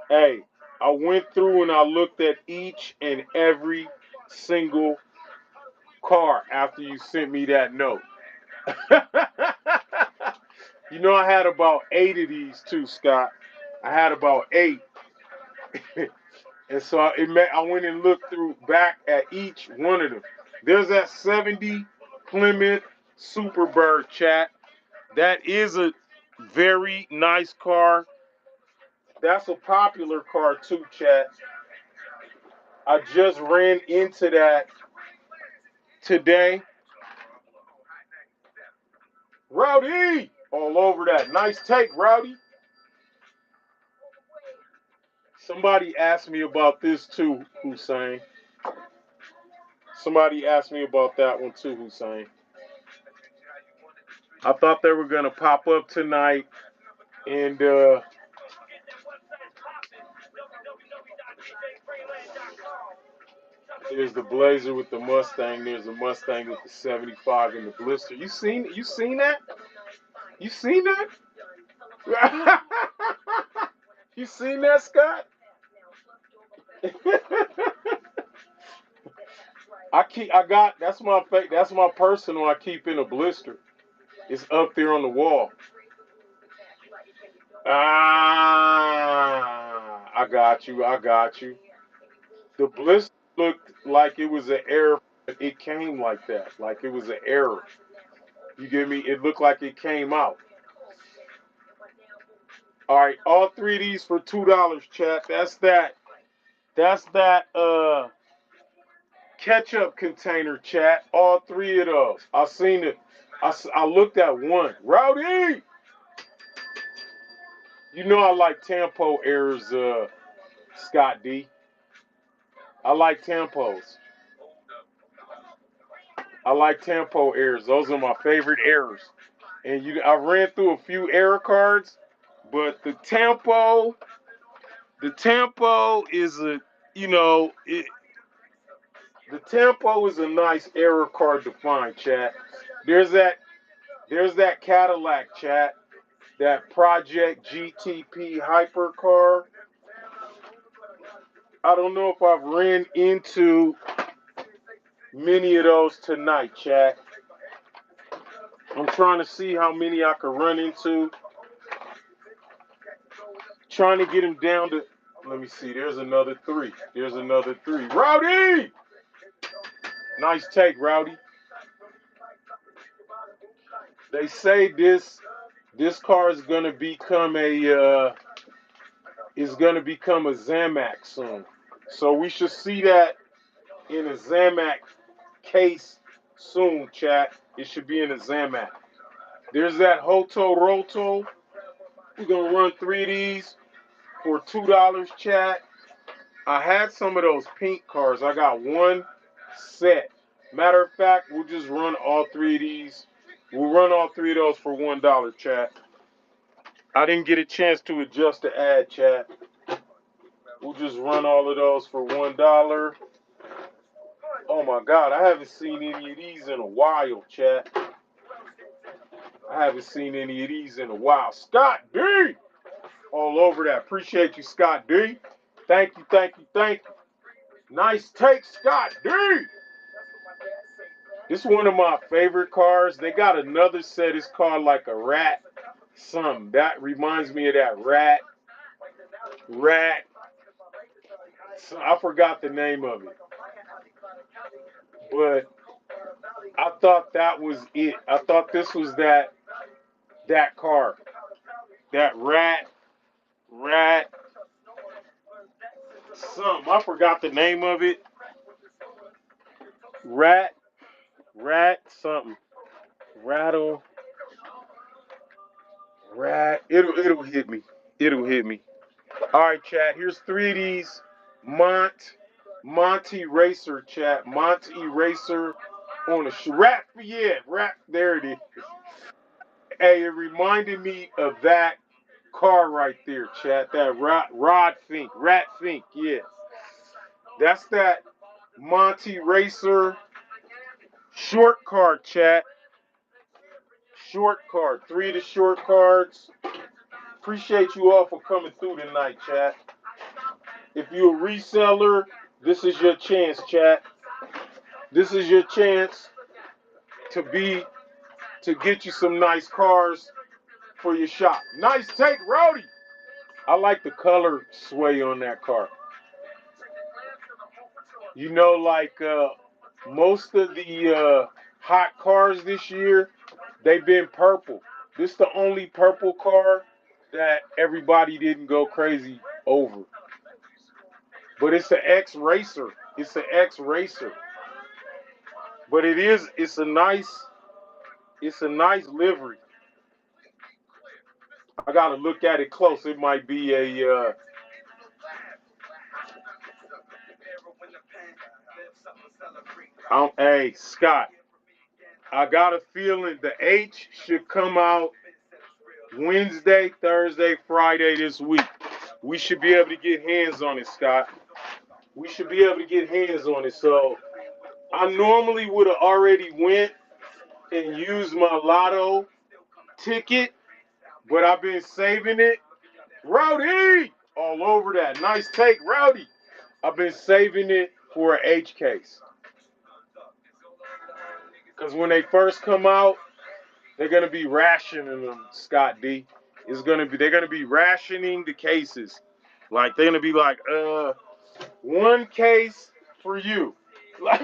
Hey, I went through and I looked at each and every single car after you sent me that note. I had about 8 of these too, Scott. I had about 8. And so I went and looked through back at each one of them. There's that 70 Plymouth Superbird, chat. That is a very nice car. That's a popular car too, chat. I just ran into that today. Rowdy! All over that. Nice take, Rowdy. Somebody asked me about this too, Hussein. Somebody asked me about that one too, Hussein. I thought they were going to pop up tonight, and there's the Blazer with the Mustang. There's the Mustang with the 75 and the blister. You seen that? You seen that? You seen that, Scott? That's my personal. I keep in a blister. It's up there on the wall. Ah, I got you. The blister looked like it was an error. It came like that, like it was an error. You get me? It looked like it came out. All right, all three of these for $2, chat. That's that. That's that. Ketchup container, chat. All three of those. I seen it. I looked at one. Rowdy. I like Tampo errors, Scott D. I like Tampos. I like tempo errors. Those are my favorite errors. And I ran through a few error cards, but the tempo is a, you know, the tempo is a nice error card to find, chat. There's that, there's that Cadillac, chat. That Project GTP hypercar. I don't know if I've ran into many of those tonight, chat. I'm trying to see how many I could run into. Trying to get him down to, let me see, there's another three. There's another three. Rowdy! Nice take, Rowdy. They say this car is gonna become a Zamac soon. So we should see that in a Zamac case soon, chat. It should be in a Zamac. There's that Hoto Roto. We're gonna run three of these for $2, chat. I had some of those pink cars. I got one set. Matter of fact, we'll just run all three of these. We'll run all three of those for $1, chat. I didn't get a chance to adjust the ad, chat. We'll just run all of those for $1. Oh my God, I haven't seen any of these in a while, chat. I haven't seen any of these in a while. Scott D! All over that. Appreciate you, Scott D. Thank you, thank you, thank you. Nice take, Scott D. This is one of my favorite cars. They got another set. It's called like a rat something. That reminds me of that rat. I forgot the name of it. But I thought that was it. I thought this was that car. That rat something. I forgot the name of it. Rat something. Rattle rat. It'll hit me. It'll hit me. All right, chat. Here's three of these Monty Racer, chat. Monty Racer on a rat. Yeah, rat. There it is. Hey, it reminded me of that car right there, chat. That Rat Fink. Yeah, that's that Monty Racer short card, chat. Short card. Three of the short cards. Appreciate you all for coming through tonight, chat. If you're a reseller, this is your chance, chat. This is your chance to get you some nice cars for your shop. Nice take, Rowdy. I like the color sway on that car. You know, like most of the hot cars this year, they've been purple. This is the only purple car that everybody didn't go crazy over. But it's an X Racer. It's an X Racer. But it's a nice livery. I gotta look at it close. It might be hey Scott, I got a feeling the H should come out Wednesday, Thursday, Friday this week. We should be able to get hands on it, Scott. We should be able to get hands on it. So I normally would have already went and used my lotto ticket, but I've been saving it. Rowdy! All over that. Nice take, Rowdy. I've been saving it for an H case. Because when they first come out, they're gonna be rationing them, Scott D. They're gonna be rationing the cases. Like they're gonna be like, one case for you. Like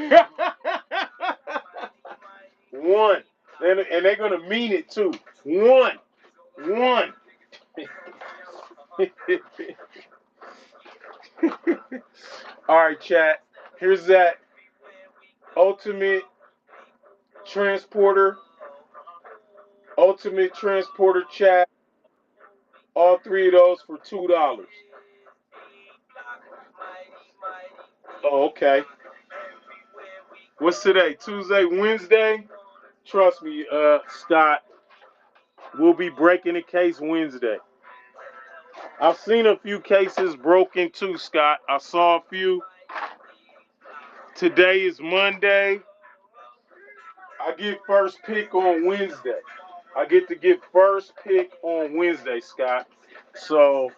one. And they're gonna mean it too. One. One. All right, chat. Here's that ultimate transporter. Ultimate transporter, chat. All three of those for $2. Oh, okay. What's today? Tuesday, Wednesday? Trust me, Scott, we'll be breaking the case Wednesday. I've seen a few cases broken too, Scott. I saw a few. Today is Monday. I get first pick on Wednesday. I get to get first pick on Wednesday, Scott. So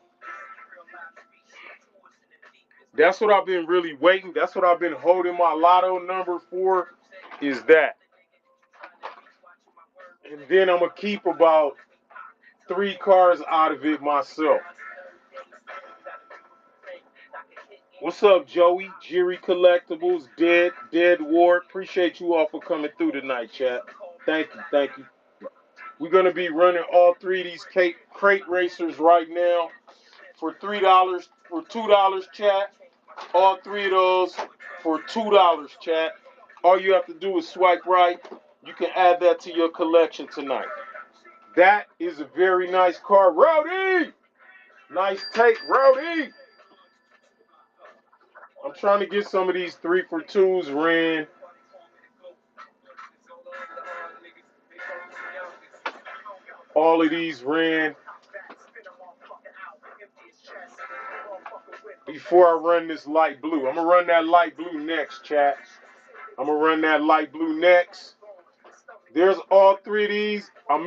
that's what I've been really waiting. That's what I've been holding my lotto number for, is that. And then I'm gonna keep about 3 cars out of it myself. What's up, Joey? Jerry Collectibles, Dead Ward. Appreciate you all for coming through tonight, chat. Thank you, thank you. We're gonna be running all 3 of these crate racers right now for $3, for $2, chat. All 3 of those for $2, chat. All you have to do is swipe right. You can add that to your collection tonight. That is a very nice car. Rowdy! Nice take, Rowdy! I'm trying to get some of these 3 for 2s ran. All of these ran before I run this light blue. I'm going to run that light blue next, chat. I'm going to run that light blue next. There's all 3 of these. I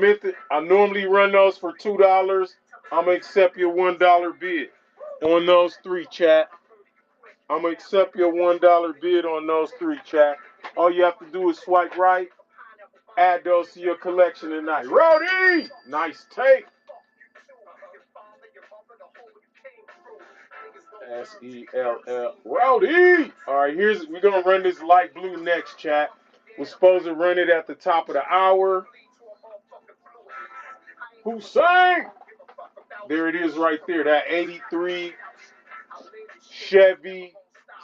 normally run those for $2. I'm going to accept your $1 bid on those 3, chat. I'm going to accept your $1 bid on those 3, chat. All you have to do is swipe right. Add those to your collection tonight. Rowdy! Nice take. Sell. Rowdy! All right, we're going to run this light blue next, chat. We're supposed to run it at the top of the hour. Hussein! There it is right there. That 83 Chevy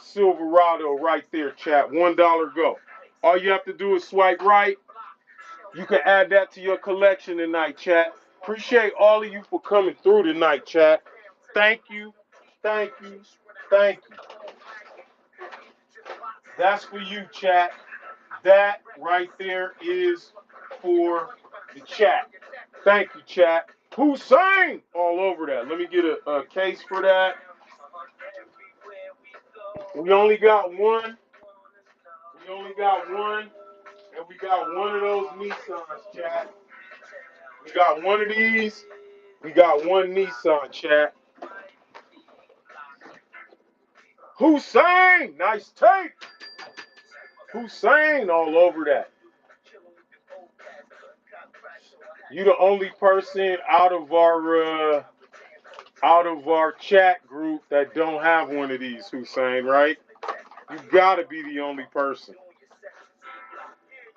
Silverado right there, chat. $1 go. All you have to do is swipe right. You can add that to your collection tonight, chat. Appreciate all of you for coming through tonight, chat. Thank you. Thank you. Thank you. That's for you, chat. That right there is for the chat. Thank you, chat. Hussein! All over that. Let me get a case for that. We only got one. We only got one. And we got one of those Nissans, chat. We got one of these. We got one Nissan, chat. Hussein! Nice take. Hussein all over that. You the only person out of our chat group that don't have one of these, Hussein, right? You gotta be the only person.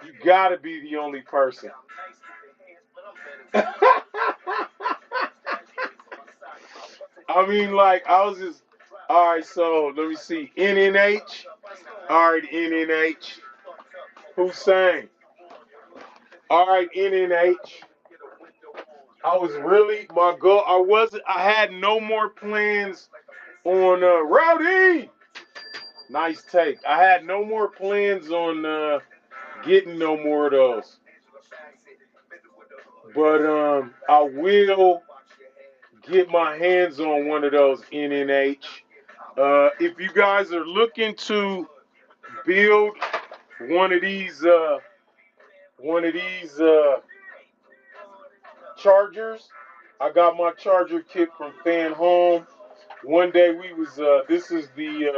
You gotta be the only person. I mean, like, I was just, all right, so let me see. NNH. All right, NNH. Hussein. All right, NNH. I was really, my goal, I had no more plans on, Rowdy. Nice take. I had no more plans on, getting no more of those. But, I will get my hands on one of those NNH. If you guys are looking to build one of these chargers, I got my charger kit from Fan Home. One day we was this is the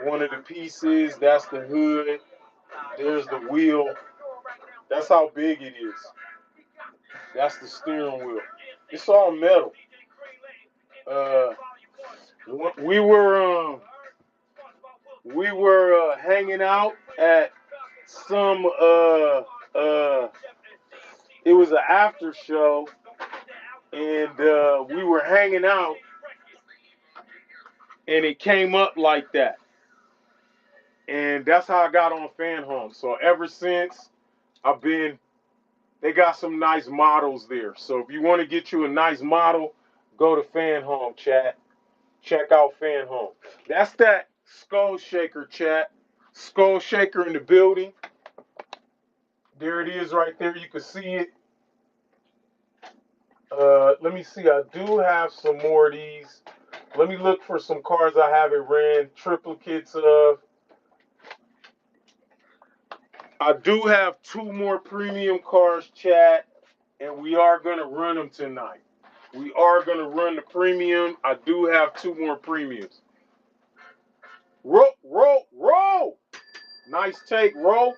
one of the pieces. That's the hood. There's the wheel. That's how big it is. That's the steering wheel. It's all metal. Uh, we were hanging out at some it was an after show, and we were hanging out, and it came up like that, and that's how I got on Fan Home. So ever since, I've been. They got some nice models there. So if you want to get you a nice model, go to Fan Home, chat. Check out Fan Home. That's that Skull Shaker, chat. Skull Shaker in the building. There it is right there. You can see it. Let me see. I do have some more of these. Let me look for some cars I haven't ran triplicates of. I do have 2 more premium cars, chat, and we are going to run them tonight. We are going to run the premium. I do have 2 more premiums. Roll, roll, roll. Nice take, roll.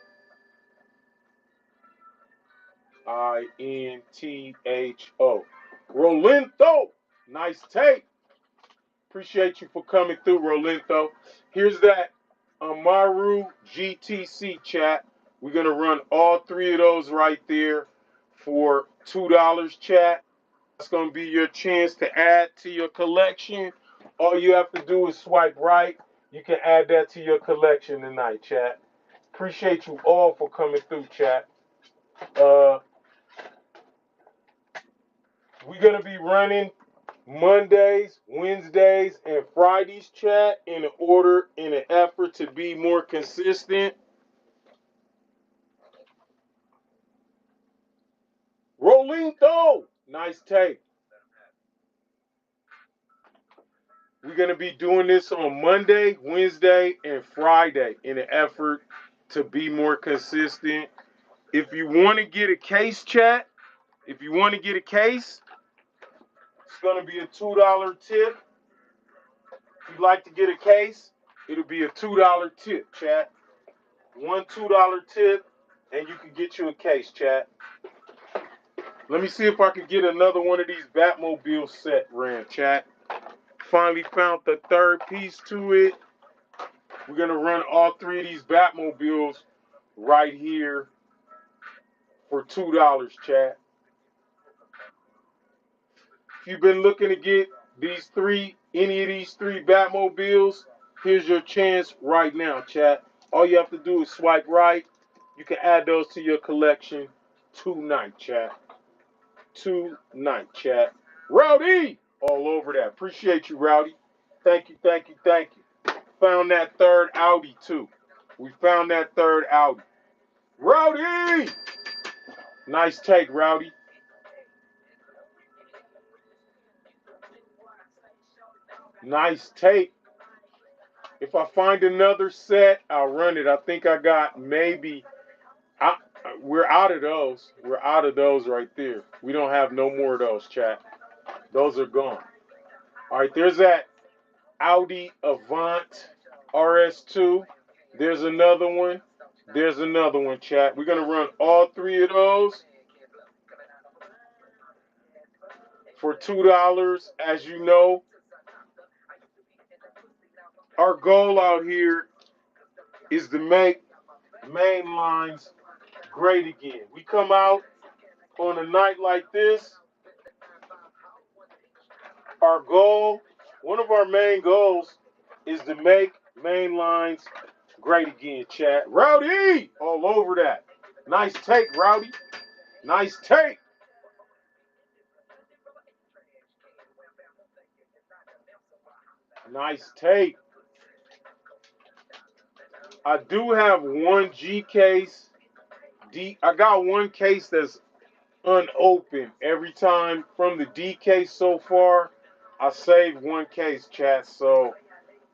Intho. Rolento. Nice take. Appreciate you for coming through, Rolento. Here's that Amaru GTC, chat. We're going to run all 3 of those right there for $2, chat. That's going to be your chance to add to your collection. All you have to do is swipe right. You can add that to your collection tonight, chat. Appreciate you all for coming through, chat. We're going to be running Mondays, Wednesdays, and Fridays, chat, in an effort to be more consistent. Rolito, nice take. We're going to be doing this on Monday, Wednesday, and Friday in an effort to be more consistent. If you want to get a case, chat, if you want to get a case, it's going to be a $2 tip. If you'd like to get a case, it'll be a $2 tip, chat. One $2 tip, and you can get you a case, chat. Let me see if I can get another one of these Batmobile set ran, chat. Finally found the 3rd piece to it. We're going to run all 3 of these Batmobiles right here for $2, chat. If you've been looking to get any of these 3 Batmobiles, here's your chance right now, chat. All you have to do is swipe right. You can add those to your collection tonight, chat. Tonight, chat. Rowdy! All over that. Appreciate you, Rowdy. Thank you, thank you, thank you. Found that 3rd Audi, too. We found that 3rd Audi. Rowdy! Nice take, Rowdy. Nice take. If I find another set, I'll run it. I think I got maybe... we're out of those. We're out of those right there. We don't have no more of those, chat. Those are gone. All right, there's that Audi Avant RS2. There's another one. There's another one, chat. We're going to run all 3 of those for $2. As you know, our goal out here is to make main lines great again. We come out on a night like this. Our goal, one of our main goals, is to make main lines great again, chat. Rowdy! All over that. Nice take, Rowdy. Nice take. Nice take. I do have one G case. I got one case that's unopened. Every time from the D case so far, I saved one case, chat. So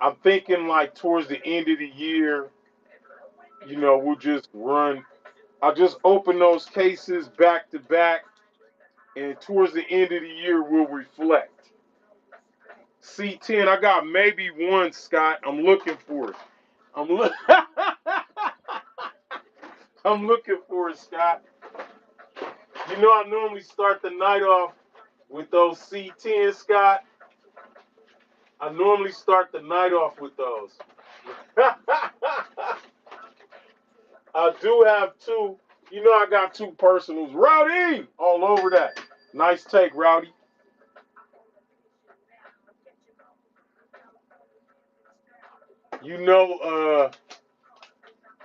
I'm thinking like towards the end of the year, we'll just run. I'll just open those cases back to back, and towards the end of the year, we'll reflect. C10, I got maybe one, Scott. I'm looking for it. I'm I'm looking for it, Scott. I normally start the night off with those C10, Scott. I normally start the night off with those. I do have 2. I got 2 personals. Rowdy! All over that. Nice take, Rowdy.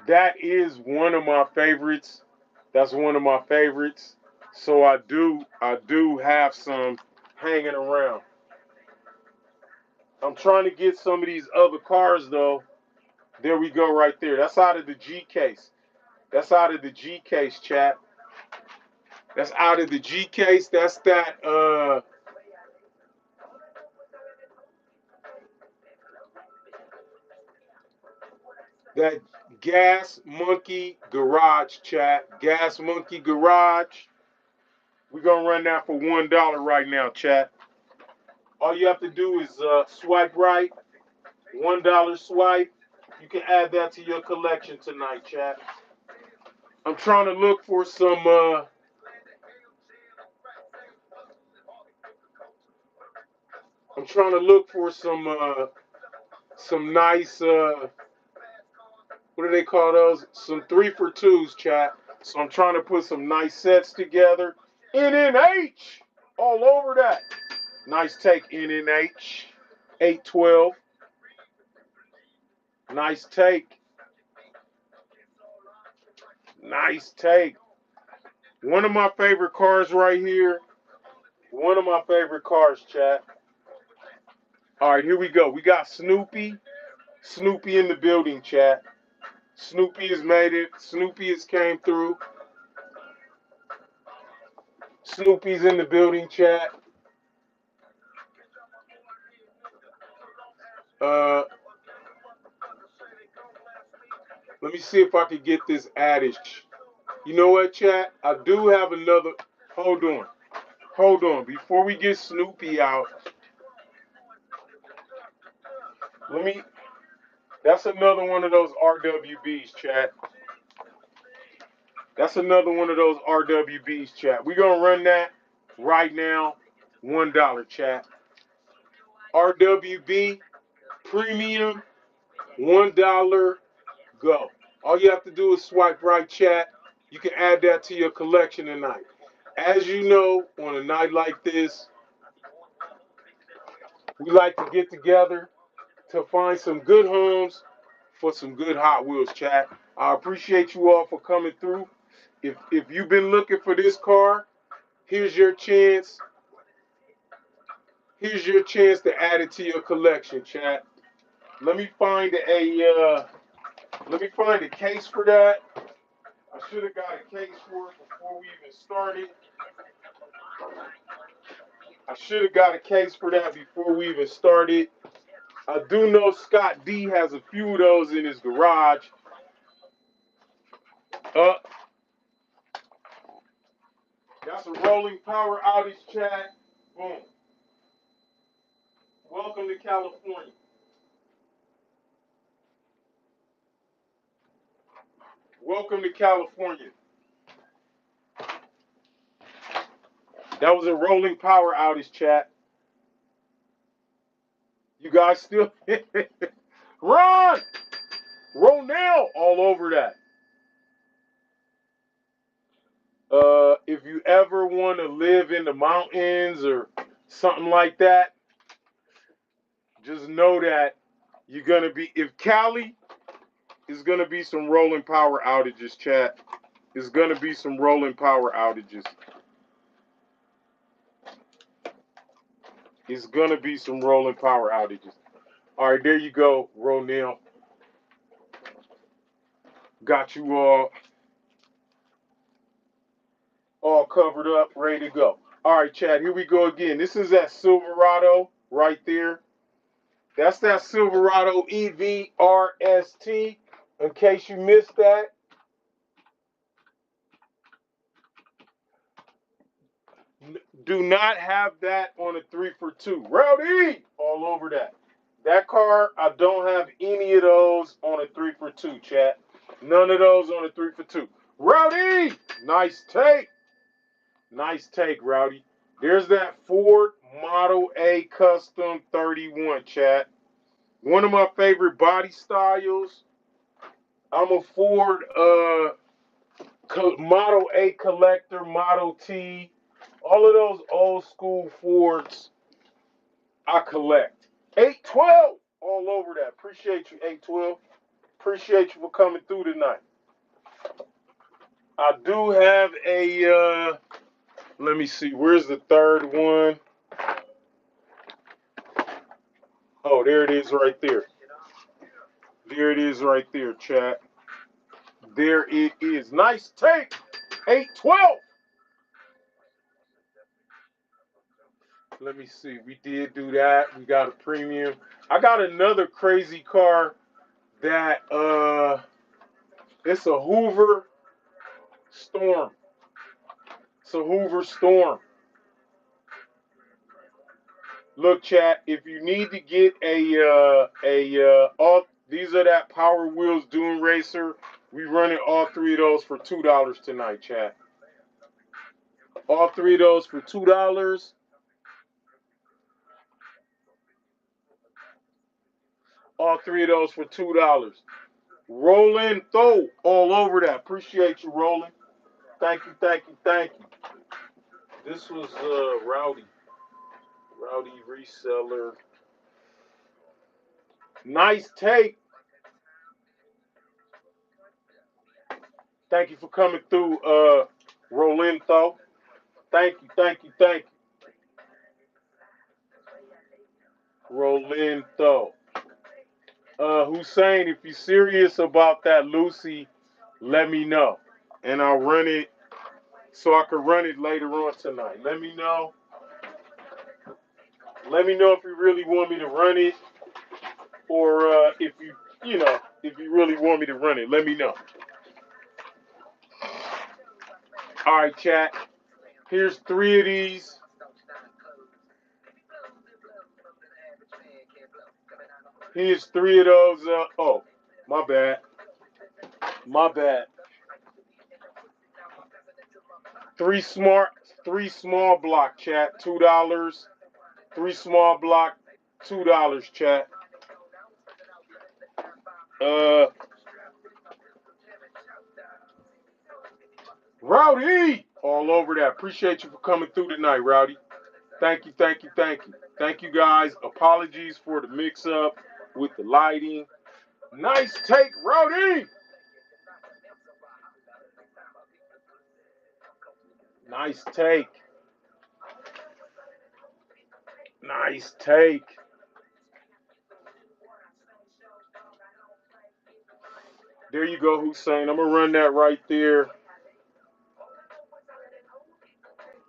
That is one of my favorites. That's one of my favorites. So I do have some hanging around. I'm trying to get some of these other cars though. There we go right there. That's out of the G case. That's out of the G case, chat. That's out of the G case. That's that Gas Monkey Garage, chat. Gas Monkey Garage. We're gonna run that for $1 right now, chat. All you have to do is swipe right, $1 swipe. You can add that to your collection tonight, chat. I'm trying to look for some. I'm trying to look for some nice. What do they call those? Some 3-for-2s, chat. So I'm trying to put some nice sets together. NNH all over that. Nice take, NNH. 812. Nice take. Nice take. One of my favorite cars right here. One of my favorite cars, chat. All right, here we go. We got Snoopy. Snoopy in the building, chat. Snoopy has made it. Snoopy has came through. Snoopy's in the building, chat. Let me see if I can get this added. You know what, chat? I do have another. Hold on. Hold on. Before we get Snoopy out, let me. That's another one of those RWBs, chat. That's another one of those RWBs, chat. We're going to run that right now. $1, chat. RWB Premium, $1. Go. All you have to do is swipe right, chat. You can add that to your collection tonight. As you know, on a night like this, we like to get together to find some good homes for some good Hot Wheels, chat. I appreciate you all for coming through. If you've been looking for this car, here's your chance. Here's your chance to add it to your collection, chat. Let me find a case for that. I should have got a case for it before we even started. I should have got a case for that before we even started. I do know Scott D has a few of those in his garage. That's a rolling power outage, chat. Boom. Welcome to California. Welcome to California. That was a rolling power outage, chat. You guys still run! Ronell all over that. If you ever want to live in the mountains or something like that, just know that you're gonna be. If Cali is gonna be some rolling power outages, chat. It's gonna be some rolling power outages. It's gonna be some rolling power outages. All right, there you go, Ronell. Got you all covered up, ready to go. All right, chat, here we go again. This is that Silverado right there. That's that Silverado EV RST. In case you missed that. Do not have that on a 3-for-2. Rowdy! All over that. That car, I don't have any of those on a 3-for-2, chat. None of those on a 3-for-2. Rowdy! Nice take. Nice take, Rowdy. There's that Ford Model A Custom 31, chat. One of my favorite body styles. I'm a Ford Model A collector, Model T. All of those old school Fords I collect. 812 all over that. Appreciate you, 812. Appreciate you for coming through tonight. I do have a let me see, where's the third one? Oh, there it is right there. There it is right there, chat. There it is. Nice take. 812. Let me see. We did do that. We got a premium. I got another crazy car that it's a Hoover Storm. It's a Hoover Storm. Look, chat, if you need to get these are that Power Wheels Dune Racer. We running all three of those for $2 tonight, chat. All three of those for $2. All three of those for $2. Rolling throw all over that. Appreciate you, Rolling. Thank you, thank you, thank you. This was Rowdy reseller. Nice take. Thank you for coming through, Rolento. Thank you, thank you, thank you. Rolento. Hussein, if you're serious about that Lucy, let me know. And I'll run it so I can run it later on tonight. Let me know. Let me know if you really want me to run it, or if if you really want me to run it. Let me know. All right, chat. Here's three of these. Here's three of those. Oh, my bad. My bad. Three small block, chat. $2. Three small block, $2, chat. Rowdy! All over that. Appreciate you for coming through tonight, Rowdy. Thank you, thank you, thank you. Thank you, guys. Apologies for the mix-up with the lighting. Nice take, Rowdy! Nice take. Nice take. There you go, Hussein. I'm going to run that right there.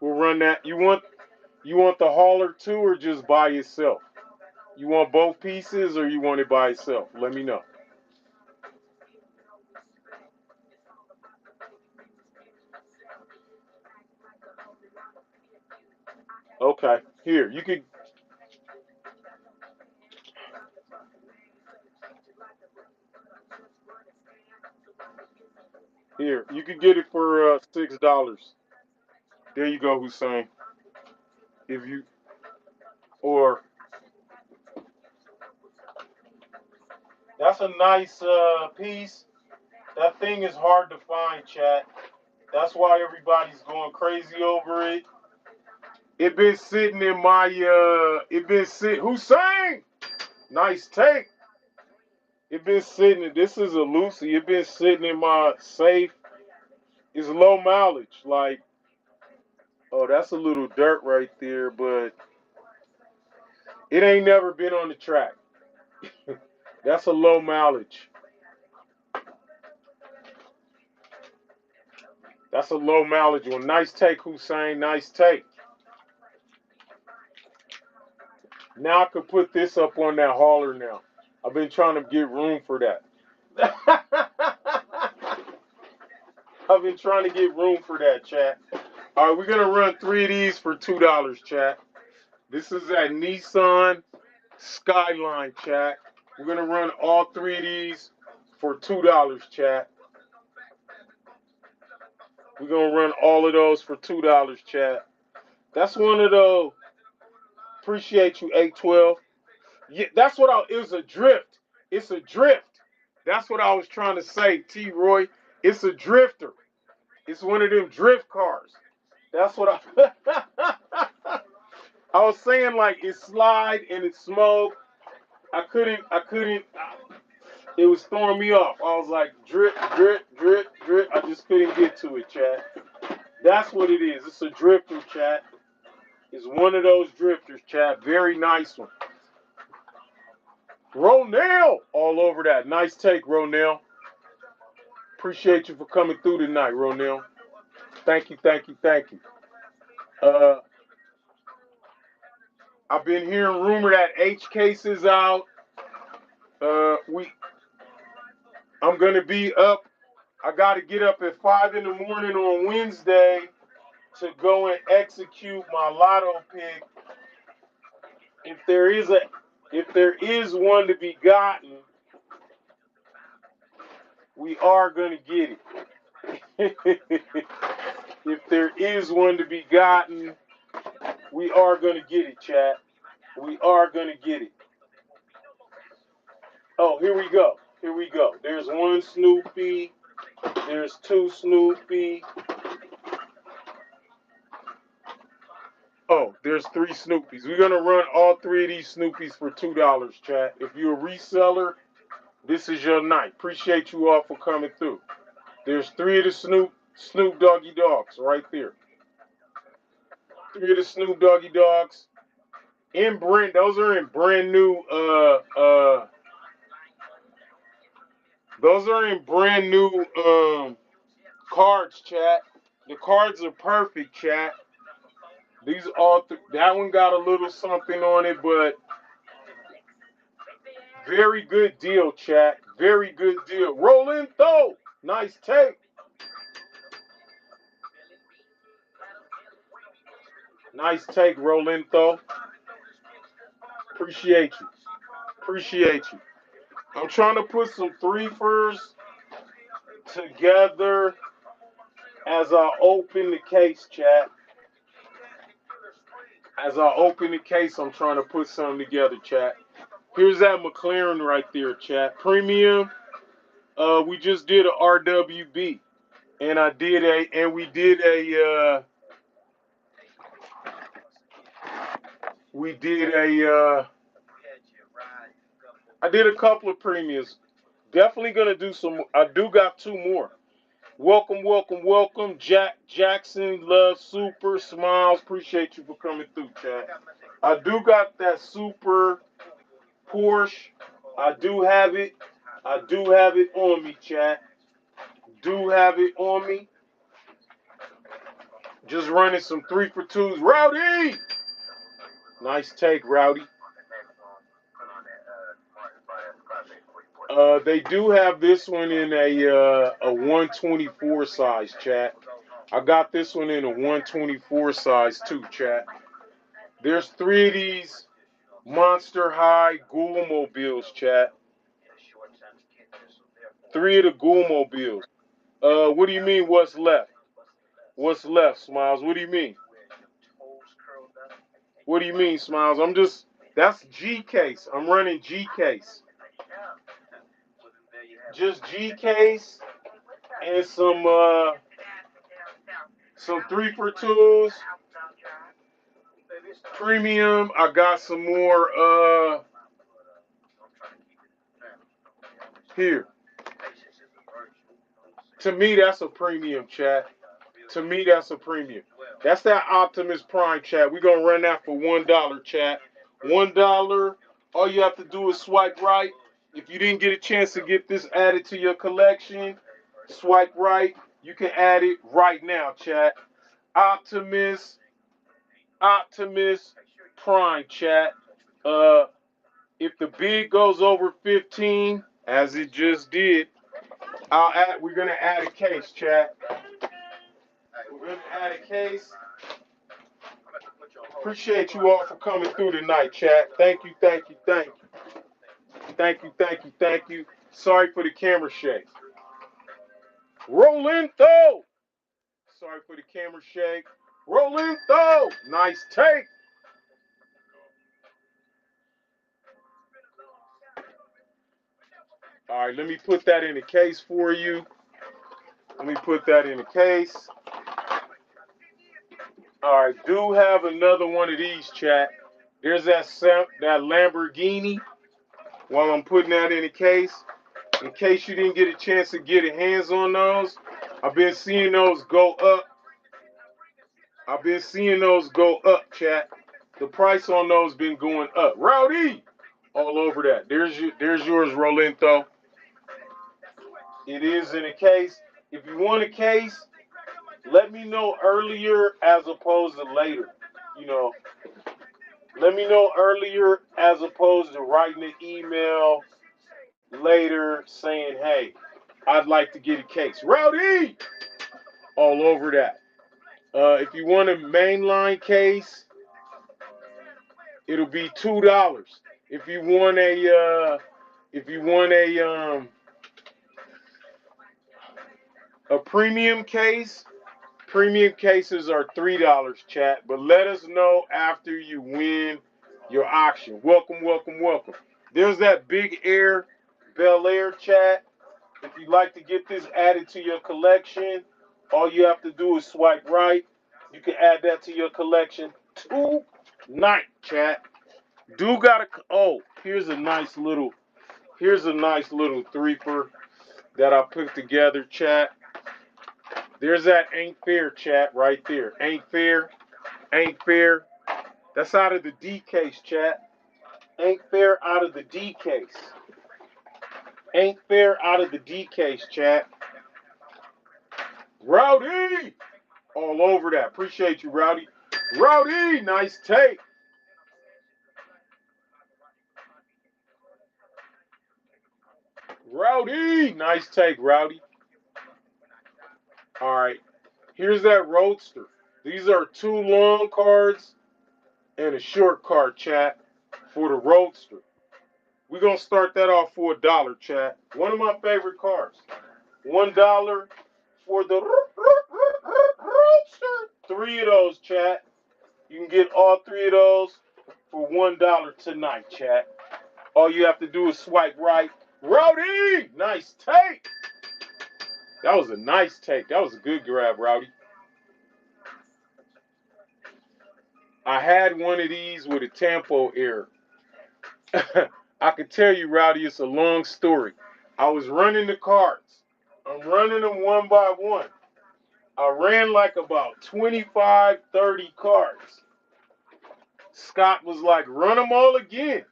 We'll run that. You want the hauler too, or just by itself? You want both pieces, or you want it by itself? Let me know. Okay. Here, you could. Here, you could get it for $6. There you go, Hussein. If you or that's a nice piece. That thing is hard to find, chat. That's why everybody's going crazy over it. It been sitting in my Hussein! Nice take. It been sitting, this is a Lucy. It been sitting in my safe. It's low mileage. Like, oh, that's a little dirt right there, but it ain't never been on the track. That's a low mileage. That's a low mileage one. Nice take, Hussein. Nice take. Now I could put this up on that hauler now. I've been trying to get room for that. I've been trying to get room for that, chat. All right, we're going to run three of these for $2, chat. This is that Nissan Skyline, chat. We're going to run all three of these for $2, chat. We're going to run all of those for $2, chat. That's one of those. Appreciate you, 812. Yeah, that's what it was a drift. It's a drift. That's what I was trying to say, T. Roy. It's a drifter. It's one of them drift cars. That's what I was saying, like, it slide and it smoke. I couldn't, it was throwing me off. I was like, drip, drip, drip, drip. I just couldn't get to it, chat. That's what it is. It's a drifter, chat. It's one of those drifters, chat. Very nice one. Ronell all over that. Nice take, Ronell. Appreciate you for coming through tonight, Ronell. Thank you, thank you, thank you. I've been hearing rumor that H case is out. I'm gonna be up. I gotta get up at 5 in the morning on Wednesday to go and execute my lotto pick. If there is one to be gotten, we are gonna get it. If there is one to be gotten, we are gonna get it, chat. We are gonna get it. Oh, here we go. Here we go. There's one Snoopy. There's two Snoopy. Oh, there's three Snoopies. We're gonna run all three of these Snoopies for $2, chat. If you're a reseller, this is your night. Appreciate you all for coming through. There's three of the Snoop Doggy Dogs right there. Three of the Snoop Doggy Dogs. Those are in brand new those are in brand new cards, chat. The cards are perfect, chat. These that one got a little something on it, but very good deal, chat. Very good deal. Roll in though. Nice take. Nice take, roll in though. Appreciate you. Appreciate you. I'm trying to put some three-fers together as I open the case, chat. As I open the case, I'm trying to put something together, chat. Here's that McLaren right there, chat. Premium. We just did a RWB, and we did I did a couple of premiums. Definitely gonna do some. I do got two more. Welcome, welcome, welcome. Jackson, Love, Super, Smiles. Appreciate you for coming through, chat. I do got that Super Porsche. I do have it. I do have it on me, chat. Do have it on me. Just running some 3-for-2s. Rowdy! Nice take, Rowdy. They do have this one in a 124 size, chat. I got this one in a 124 size too, chat. There's three of these Monster High Ghoul Mobiles, chat. Three of the Ghoul Mobiles. What do you mean what's left? What's left, Smiles? What do you mean? What do you mean, Smiles? That's G case. I'm running G case. Just G case and some 3-for-2s. Premium. I got some more here. To me, that's a premium, chat. To me, that's a premium. That's that Optimus Prime, chat. We're gonna run that for $1, chat. $1. All you have to do is swipe right. If you didn't get a chance to get this added to your collection, swipe right. You can add it right now, chat. Optimus Prime, chat. If the bid goes over 15, as it just did, we're gonna add a case, chat. We're gonna add a case. Appreciate you all for coming through tonight, chat. Thank you, thank you, thank you. Thank you, thank you, thank you. Sorry for the camera shake. Roll in though. Sorry for the camera shake. Roll in though. Nice take. All right, let me put that in a case for you. Let me put that in a case. All right, do have another one of these, chat. There's that Lamborghini. While I'm putting that in a case, in case you didn't get a chance to get your hands on those, I've been seeing those go up. I've been seeing those go up, chat. The price on those been going up. Rowdy! All over that. There's yours, Rolento. It is in a case. If you want a case, let me know earlier as opposed to later. You know, let me know earlier as opposed to writing an email later saying, hey, I'd like to get a case. Rowdy! All over that. If you want a mainline case, it'll be $2. If you want a premium case, premium cases are $3, chat. But let us know after you win your auction. Welcome, welcome, welcome. There's that Big Air Bel Air, chat. If you'd like to get this added to your collection, all you have to do is swipe right. You can add that to your collection tonight, chat. Do gotta. Oh, here's a nice little threefer that I put together, chat. There's that ain't fair, chat, right there. Ain't fair, ain't fair. That's out of the D case, chat. Ain't fair out of the D case. Ain't fair out of the D case, chat. Rowdy! All over that. Appreciate you, Rowdy. Rowdy, nice take. Rowdy, nice take, Rowdy. All right, here's that Roadster. These are 2 long cards and a short card, chat, for the Roadster. We're going to start that off for $1, chat. One of my favorite cards. $1 for the Roadster. 3 of those, chat. You can get all 3 of those for $1 tonight, chat. All you have to do is swipe right. Rowdy! Nice take. That was a nice take. That was a good grab, Rowdy. I had one of these with a tempo error. I could tell you, Rowdy, it's a long story. I was running the cards. I'm running them one by one. I ran like about 25, 30 cards. Scott was like, run them all again.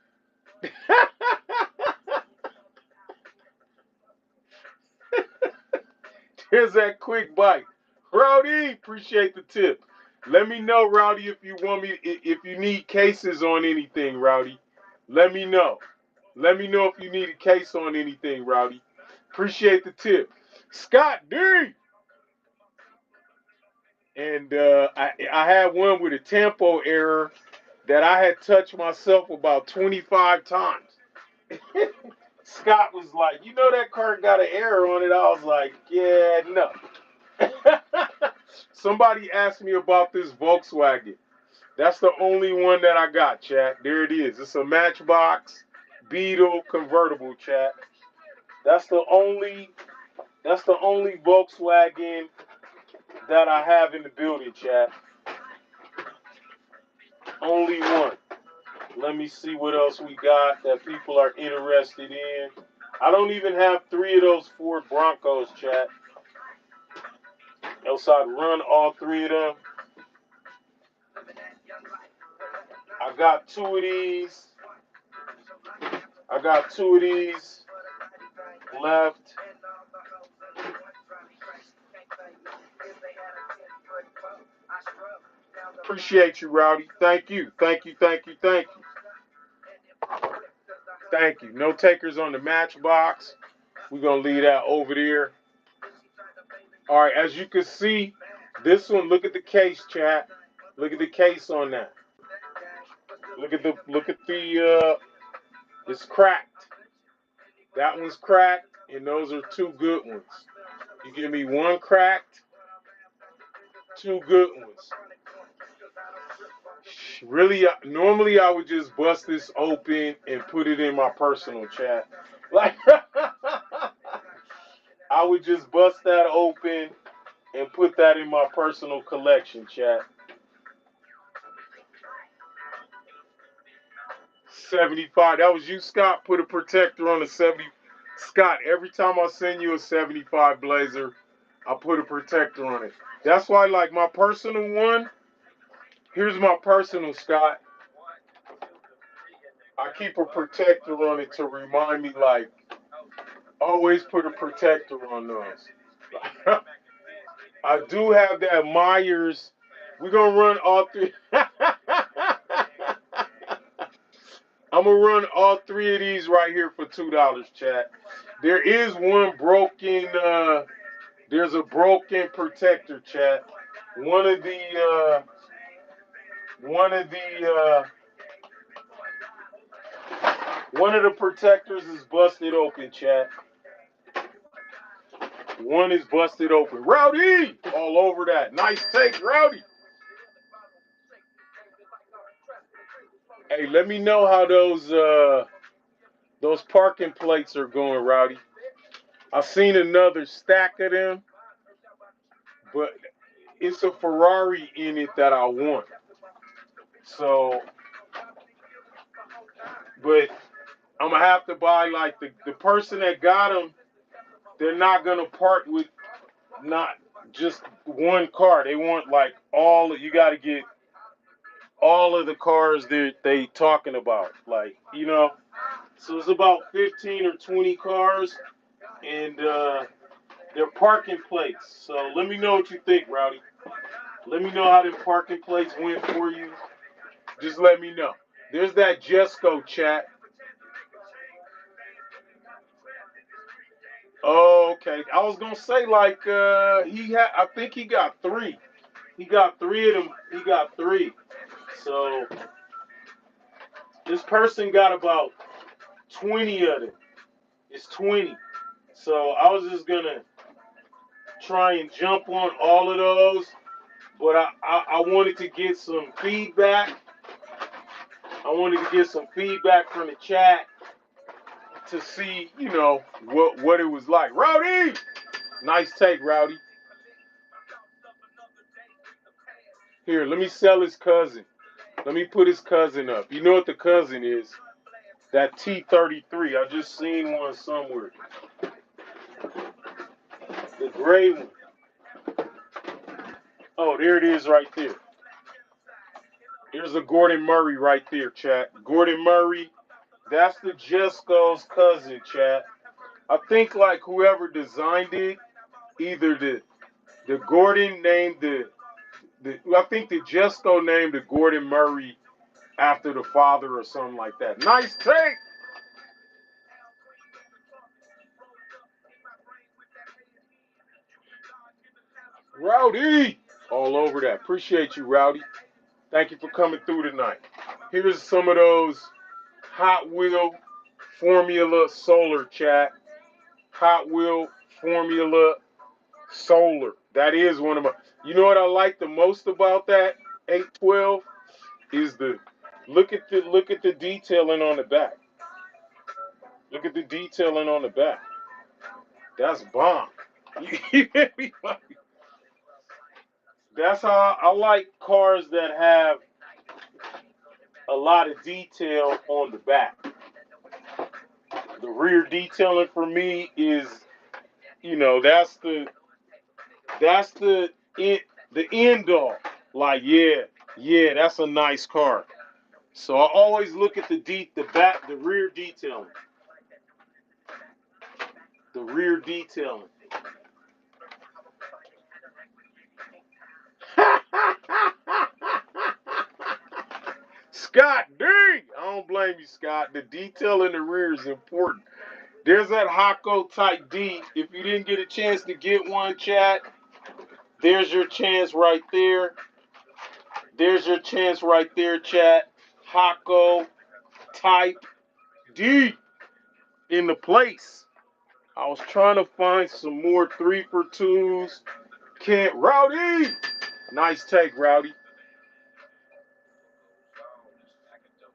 Here's that quick bite. Rowdy, appreciate the tip. Let me know, Rowdy, if you want me, if you need cases on anything, Rowdy. Let me know. Let me know if you need a case on anything, Rowdy. Appreciate the tip. Scott D. And I had one with a tempo error that I had touched myself about 25 times. Scott was like, you know that card got an error on it? I was like, yeah, no. Somebody asked me about this Volkswagen. That's the only one that I got, chat. There it is. It's a Matchbox Beetle convertible, chat. That's the only Volkswagen that I have in the building, chat. Only one. Let me see what else we got that people are interested in. I don't even have 3 of those Ford Broncos, chat. Else I'd run all 3 of them. I got 2 of these. I got 2 of these left. Appreciate you, Rowdy. Thank you. Thank you, thank you, thank you. Thank you. No takers on the Matchbox. We're going to leave that over there. All right, as you can see, this one, look at the case, chat. Look at the case on that. Look at the, it's cracked. That one's cracked, and those are 2 good ones. You give me 1 cracked, 2 good ones. Really, normally I would just bust this open and put it in my personal chat. Like, I would just bust that open and put that in my personal collection, chat. 75. That was you, Scott. Put a protector on a 70. Scott, every time I send you a 75 Blazer, I put a protector on it. That's why, like, my personal one, here's my personal, Scott. I keep a protector on it to remind me, like, always put a protector on those. I do have that Myers. We're gonna run all three. I'm gonna run all three of these right here for $2, chat. There is one broken. There's a broken protector, chat. One of the. One of the. One of the protectors is busted open, chat. One is busted open. Rowdy! All over that. Nice take, Rowdy. Hey, let me know how those parking plates are going, Rowdy. I've seen another stack of them, but it's a Ferrari in it that I want. So, but I'm gonna have to buy, like, the person that got them. They're not gonna part with not just one car. They want, like, all. You got to get all of the cars they talking about, like, you know. So it's about 15 or 20 cars, and they're parking plates. So let me know what you think, Rowdy. Let me know how them parking plates went for you. Just let me know. There's that Jesco, chat. Oh, okay. I was gonna say, like, I think he got three. He got three of them. He got three. So this person got about 20 of them. It's 20. So I was just gonna try and jump on all of those, but I wanted to get some feedback. I wanted to get some feedback from the chat to see, you know, what it was like. Rowdy! Nice take, Rowdy. Here, let me sell his cousin. Let me put his cousin up. You know what the cousin is? That T33. I just seen one somewhere. The gray one. Oh, there it is right there. There's a Gordon Murray right there, chat. Gordon Murray. That's the Jesco's cousin, chat. I think, like, whoever designed it, either the Gordon named I think the Jesco named the Gordon Murray after the father or something like that. Nice take. Rowdy. All over that. Appreciate you, Rowdy. Thank you for coming through tonight. Here's some of those Hot Wheel Formula Solar, chat. Hot Wheel Formula Solar. That is one of my. You know what I like the most about that 812 is the look at the detailing on the back. Look at the detailing on the back. That's bomb. That's how I like cars that have a lot of detail on the back. The rear detailing for me is, you know, that's the the end all. Like, yeah, that's a nice car. So I always look at the rear detailing. The rear detailing. Scott, dang! I don't blame you, Scott. The detail in the rear is important. There's that Hako Type D. If you didn't get a chance to get one, chat, there's your chance right there. There's your chance right there, chat. Hako Type D in the place. I was trying to find some more 3-for-2s. Can't. Rowdy! Nice take, Rowdy.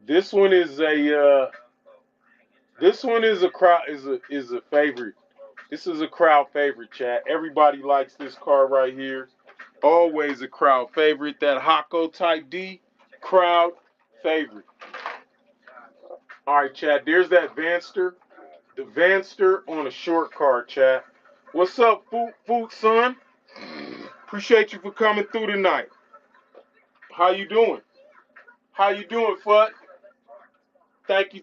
This one is a crowd is a favorite. This is a crowd favorite, chat. Everybody likes this car right here. Always a crowd favorite. That Hako Type D, crowd favorite. All right, chat. There's that Vanster. The Vanster on a short car, chat. What's up, Food son? Appreciate you for coming through tonight. How you doing? How you doing, Fut? Thank you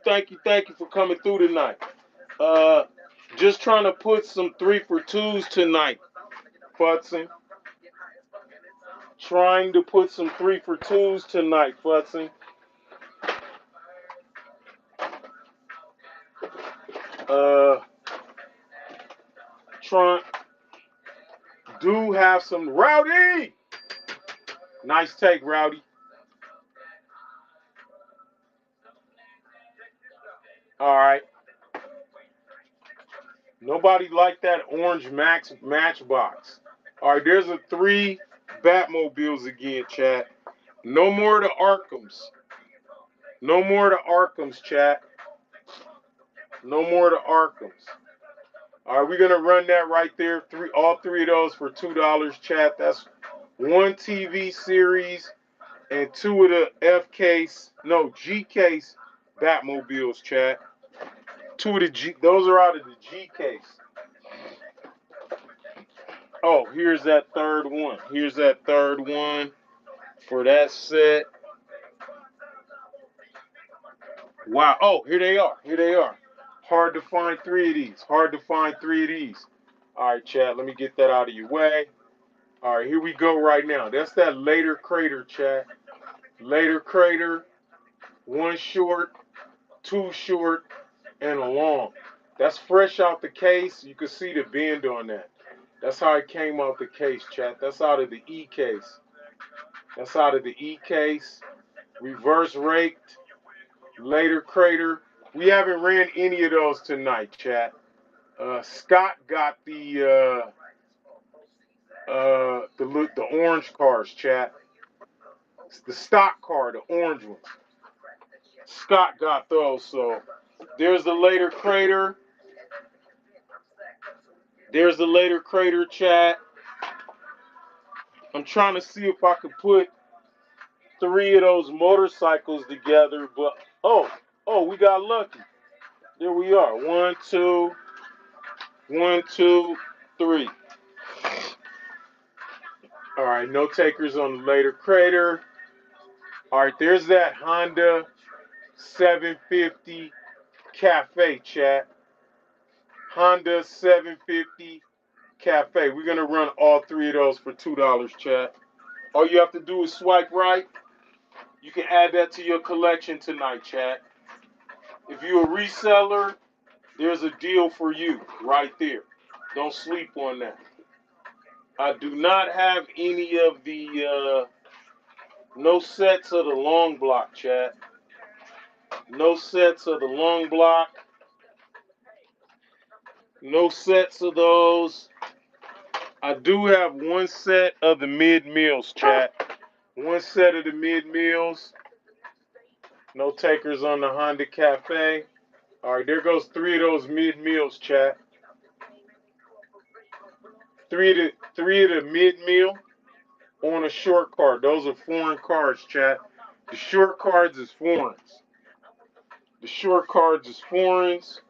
for coming through tonight. Just trying to put some 3 for 2s tonight, Futsing. Trying to put some 3 for 2s tonight, Futsing. Trying do have some Rowdy. Nice take, Rowdy. All right. Nobody liked that orange matchbox. All right, there's a 3 Batmobiles again, chat. No more of the Arkhams. No more of the Arkhams, chat. No more of the Arkhams. All right, we're gonna run that right there. All three of those for $2, chat. That's 1 TV series and 2 of the G case Batmobiles, chat. 2 of the those are out of the G case. Oh, here's that third one. Here's that third one for that set. Wow. Oh, here they are. Here they are. Hard to find 3 of these. Hard to find 3 of these. All right, chat. Let me get that out of your way. All right, here we go right now. That's that later crater, chat. Later crater. 1 short, 2 short, and a long. That's fresh out the case. You can see the bend on that. That's how it came out the case, chat. That's out of the E case. That's out of the E case. Reverse raked. Later crater. We haven't ran any of those tonight, chat. Scott got the orange cars, chat. It's the stock car, the orange ones. Scott got those, so there's the later crater. There's the later crater, chat. I'm trying to see if I could put 3 of those motorcycles together, but oh, we got lucky. There we are. 1, 2, 1, 2, 3. All right, no takers on the later crater. All right, there's that Honda 750 Cafe, chat. Honda 750 Cafe. We're going to run all 3 of those for $2, chat. All you have to do is swipe right. You can add that to your collection tonight, chat. If you're a reseller, there's a deal for you right there. Don't sleep on that. I do not have any of the, no sets of the long block, chat. No sets of the long block. No sets of those. I do have 1 set of the mid-meals, chat. 1 set of the mid-meals. No takers on the Honda Cafe. All right, there goes 3 of those mid-meals, chat. 3 of the mid-meal on a short card. Those are foreign cards, chat. The short cards is foreigns. The short cards is foreigns.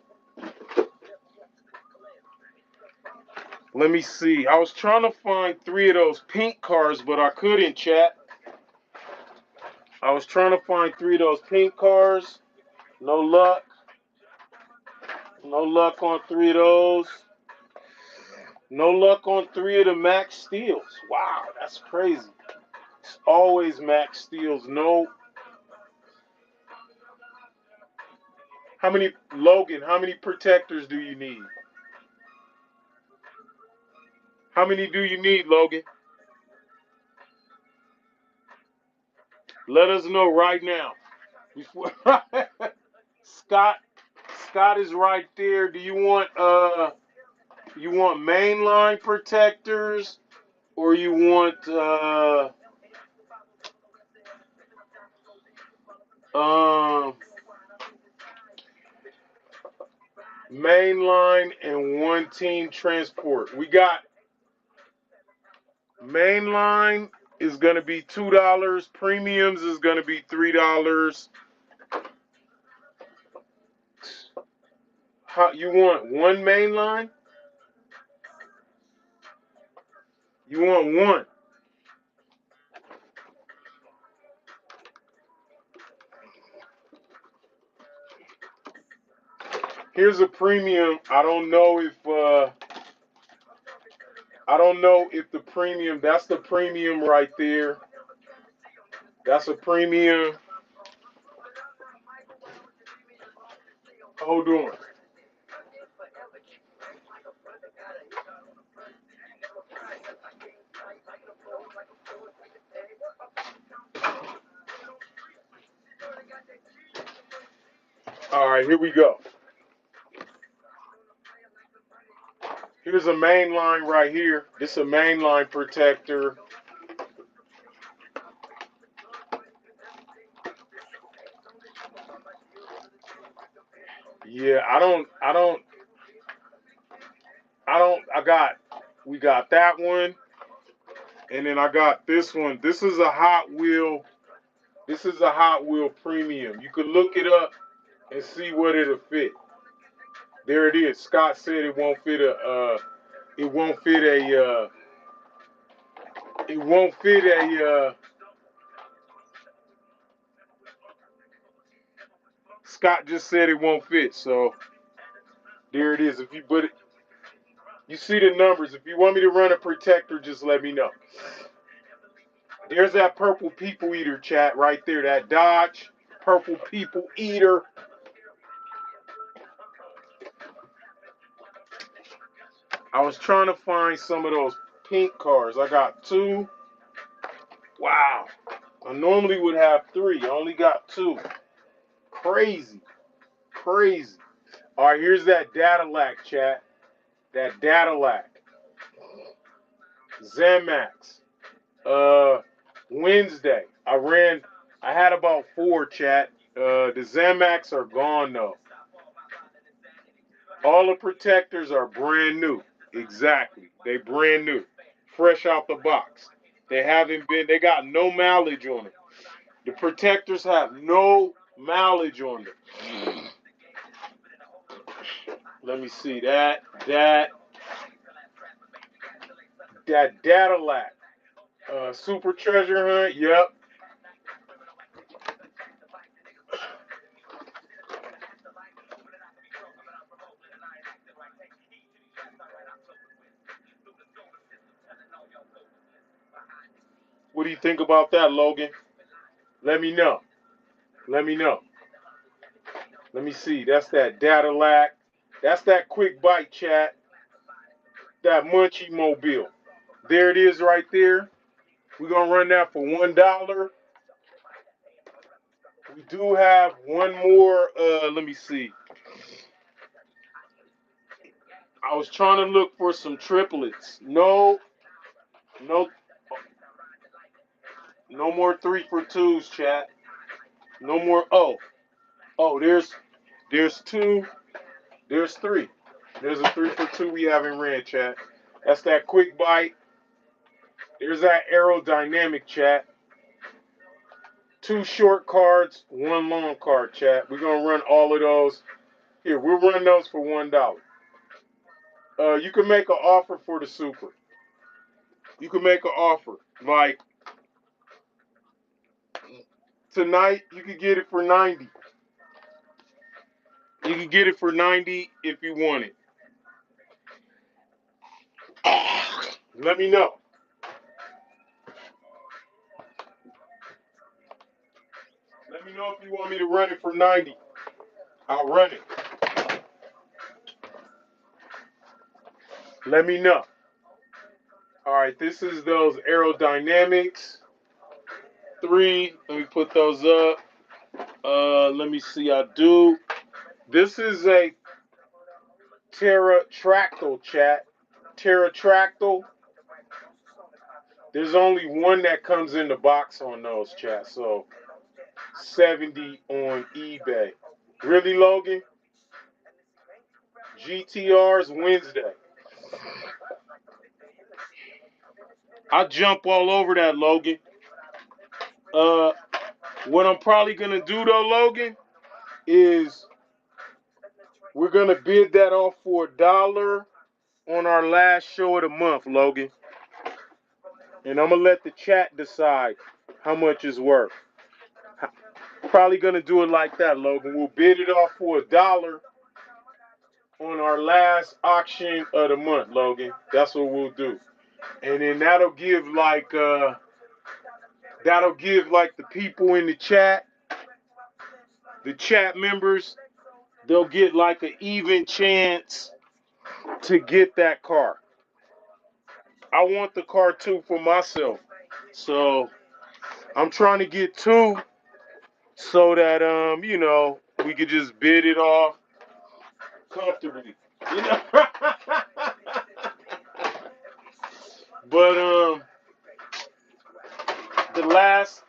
Let me see. I was trying to find 3 of those pink cards, but I couldn't, chat. I was trying to find 3 of those pink cards. No luck. No luck on 3 of those. No luck on 3 of the Max Steels. Wow, that's crazy. It's always Max Steels. No. Logan, how many protectors do you need? How many do you need, Logan? Let us know right now. Scott is right there. Do you want mainline protectors or you want mainline and 1 team transport? We got mainline is going to be $2. Premiums is going to be $3. You want 1 mainline? You want 1? Here's a premium. I don't know if the premium, that's the premium right there. That's a premium. Hold on. All right, here we go. Here's a main line right here. This is a main line protector. Yeah, we got that one. And then I got this one. This is a Hot Wheel premium. You could look it up and see what it'll fit. There it is. Scott said it won't fit Scott just said it won't fit. So there it is. You see the numbers. If you want me to run a protector, just let me know. There's that purple people eater, chat, right there. That Dodge purple people eater. I was trying to find some of those pink cars. I got 2. Wow. I normally would have 3. I only got 2. Crazy. Crazy. All right, here's that Dadillac, chat. That Dadillac. Zamax. Wednesday. I had about 4, chat. The Zamax are gone, though. All the protectors are brand new. Exactly. They brand new. Fresh out the box. They got no mileage on them. The protectors have no mileage on them. Let me see that Dadillac. Super Treasure Hunt. Yep. What do you think about that, Logan? Let me know. Let me know. Let me see. That's that Dadillac. That's that quick bite, chat. That Munchie Mobile. There it is right there. We're going to run that for $1. We do have one more. Let me see. I was trying to look for some triplets. No more 3 for 2s, chat. No more. There's 2. There's 3. There's a 3 for 2 we haven't ran, chat. That's that quick bite. There's that aerodynamic, chat. 2 short cards, 1 long card, chat. We're gonna run all of those. Here, we'll run those for $1. You can make an offer for the super. You can make an offer. Like tonight, you could get it for 90. You can get it for 90 if you want it. Let me know. Let me know if you want me to run it for 90. I'll run it. Let me know. All right, this is those aerodynamics. 3. Let me put those up. Let me see. I do. This is a Terratractyl, chat. Terratractyl. There's only one that comes in the box on those, chat. So 70 on eBay. Really, Logan? GTR's Wednesday. I jump all over that, Logan. What I'm probably gonna do though, Logan, is we're gonna bid that off for $1 on our last show of the month, Logan. And I'm gonna let the chat decide how much it's worth. Probably gonna do it like that, Logan. We'll bid it off for $1 on our last auction of the month, Logan. That's what we'll do. And then that'll give like the people in the chat members, they'll get like an even chance to get that car. I want the car too for myself. So I'm trying to get two so that we could just bid it off comfortably. You know? But the last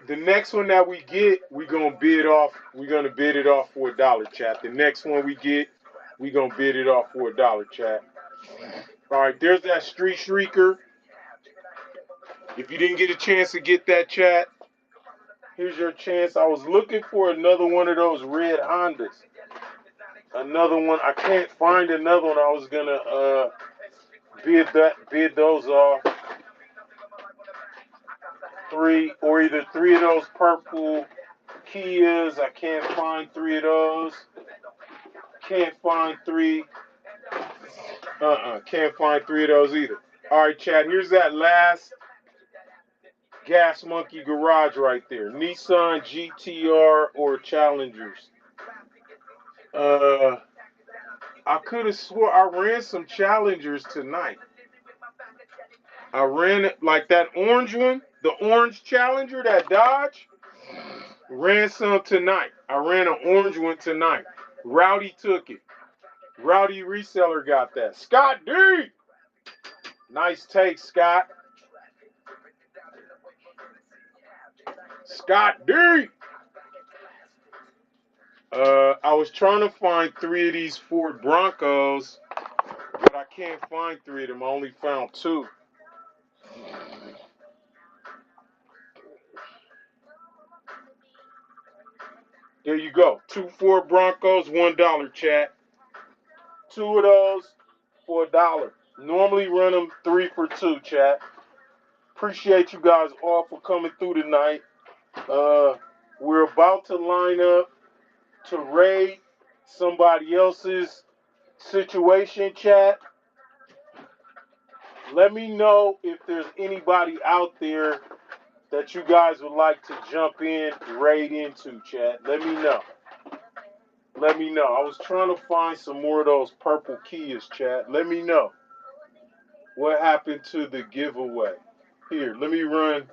the next one that we get, we're gonna bid off. We're gonna bid it off for $1, chat. The next one we get, we're gonna bid it off for $1, chat. All right, there's that Street Shrieker. If you didn't get a chance to get that, chat, here's your chance. I was looking for another one of those red Hondas. Another one. I can't find another one. I was gonna bid those off. Either three of those purple Kias. I can't find three of those. Can't find three. Can't find three of those either. All right, Chad. Here's that last Gas Monkey garage right there. Nissan GTR or Challengers. I could have swore I ran some Challengers tonight. I ran it like that orange one, the orange Challenger, that Dodge. Ran some tonight. I ran an orange one tonight. Rowdy took it. Rowdy reseller got that. Scott D. Nice take, Scott. Scott D. I was trying to find three of these Ford Broncos, but I can't find three of them. I only found two. There you go. Two Ford Broncos, $1, chat. Two of those for $1. Normally run them 3 for 2, chat. Appreciate you guys all for coming through tonight. We're about to line up to raid somebody else's situation, chat. Let me know if there's anybody out there that you guys would like to jump in, raid into, chat. Let me know. Let me know. I was trying to find some more of those purple Kias, chat. Let me know what happened to the giveaway. Here, let me run.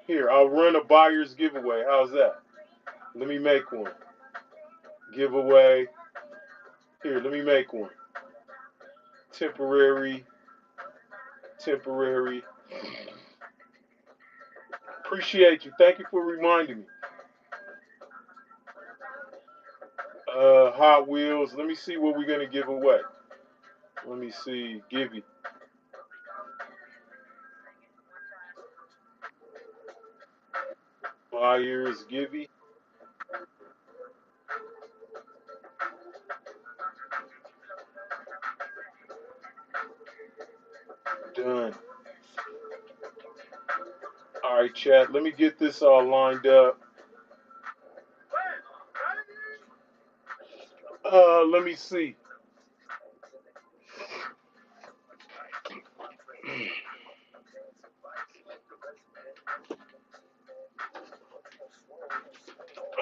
Here, I'll run a buyer's giveaway. How's that? Let me make one. Giveaway. Here, let me make one. Temporary. Appreciate you. Thank you for reminding me. Hot Wheels. Let me see what we're gonna give away. Let me see. Givey. Buyers Givey. Done. All right, chat. Let me get this all lined up. Let me see.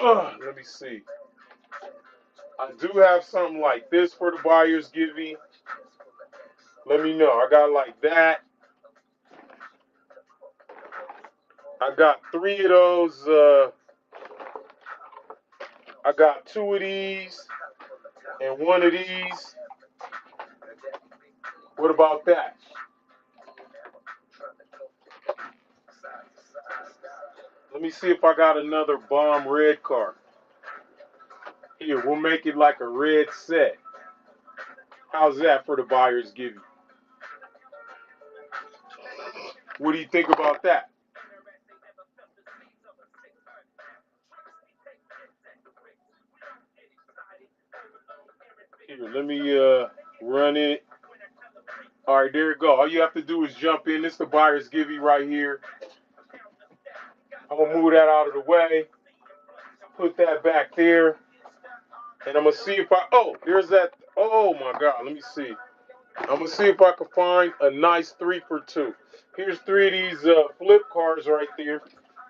Let me see. I do have something like this for the buyers Givey. Let me know. I got like that. I got three of those. I got two of these and one of these. What about that? Let me see if I got another bomb red car. Here, we'll make it like a red set. How's that for the buyers Givey? What do you think about that? Here, let me run it. All right, there you go. All you have to do is jump in. This is the buyer's Givey right here. I'm gonna move that out of the way. Put that back there. And I'm gonna see if I. Oh, there's that. Oh my God. Let me see. I'm gonna see if I can find a nice 3 for 2. Here's 3 of these flip cars right there.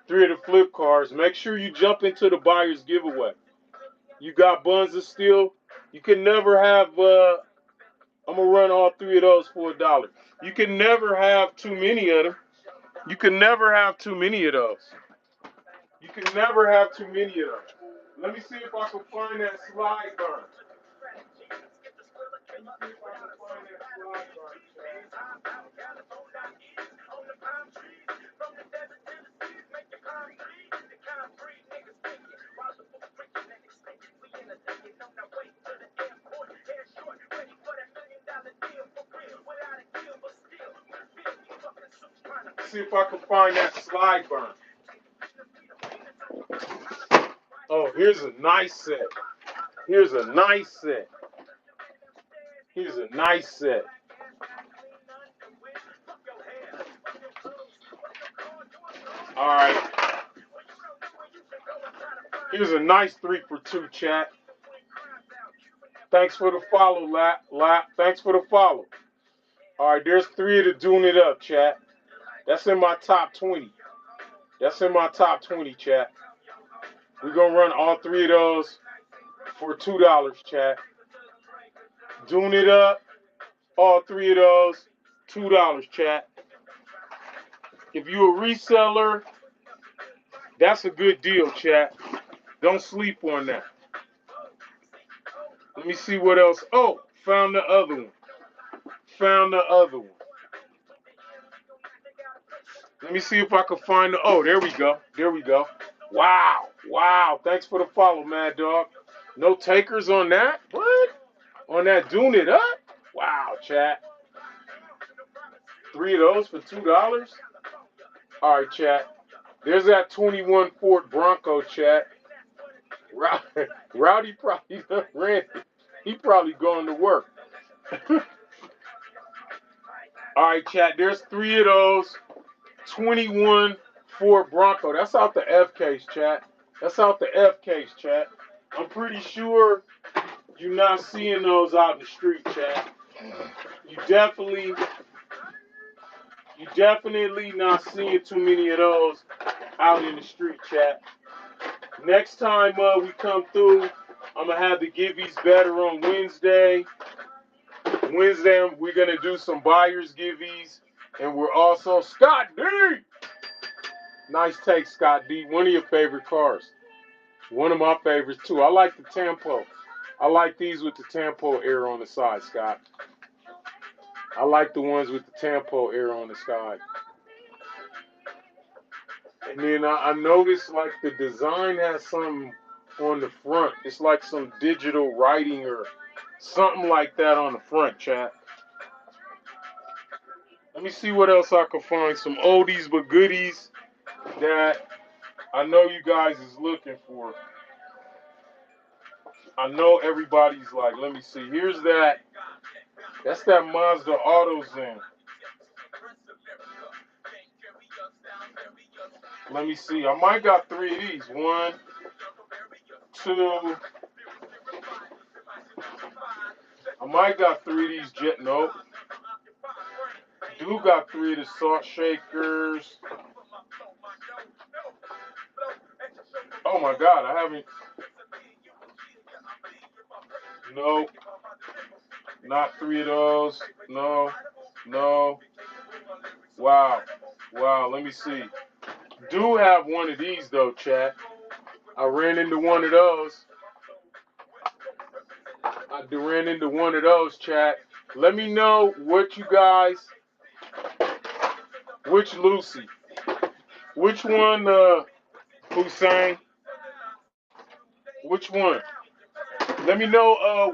3 of the flip cars. Make sure you jump into the buyer's giveaway. You got buns of steel. You can never have. I'm gonna run all 3 of those for $1. You can never have too many of them. You can never have too many of those. You can never have too many of them. Let me see if I can find that slide gun. See if I can find that slide burn. Oh, here's a nice set. Here's a nice set. Here's a nice set. All right. Here's a nice 3 for 2, chat. Thanks for the follow, Lap. Thanks for the follow. All right, there's 3 of the doing it up, chat. That's in my top 20. That's in my top 20, chat. We're going to run all 3 of those for $2, chat. Doing it up, all 3 of those, $2, chat. If you're a reseller, that's a good deal, chat. Don't sleep on that. Let me see what else. Oh, found the other one. Found the other one. Let me see if I can find the. Oh, there we go. There we go. Wow. Wow. Thanks for the follow, Mad Dog. No takers on that? What? On that doing it up? Wow, chat. 3 of those for $2? All right, chat. There's that 21 Ford Bronco, chat. Rowdy probably ran. He probably going to work. All right, chat. There's 3 of those. 21 Ford Bronco. That's out the F case, chat. That's out the F case, chat. I'm pretty sure you're not seeing those out in the street, chat. You definitely not seeing too many of those out in the street, chat. Next time we come through, I'm gonna have the givvies better on Wednesday. Wednesday, we're gonna do some buyers givvies, and we're also Scott D. Nice take, Scott D. One of your favorite cars. One of my favorites too. I like the Tempo. I like these with the Tempo air on the side, Scott. I like the ones with the Tempo air on the side. And then I noticed like the design has something on the front. It's like some digital writing or something like that on the front, chat. Let me see what else I can find. Some oldies but goodies that I know you guys is looking for. I know everybody's like, let me see. Here's that. That's that Mazda AutoZen. Let me see. I might got 3 of these. 1, 2. I might got 3 of these jet. Nope. Do got 3 of the salt shakers. Oh my God, I haven't. Nope. Not 3 of those. No. No. Wow. Wow. Let me see. Do have 1 of these though, chat. I ran into 1 of those. I ran into 1 of those, chat. Let me know what you guys. Which Lucy? Which one, Hussein? Which one? Let me know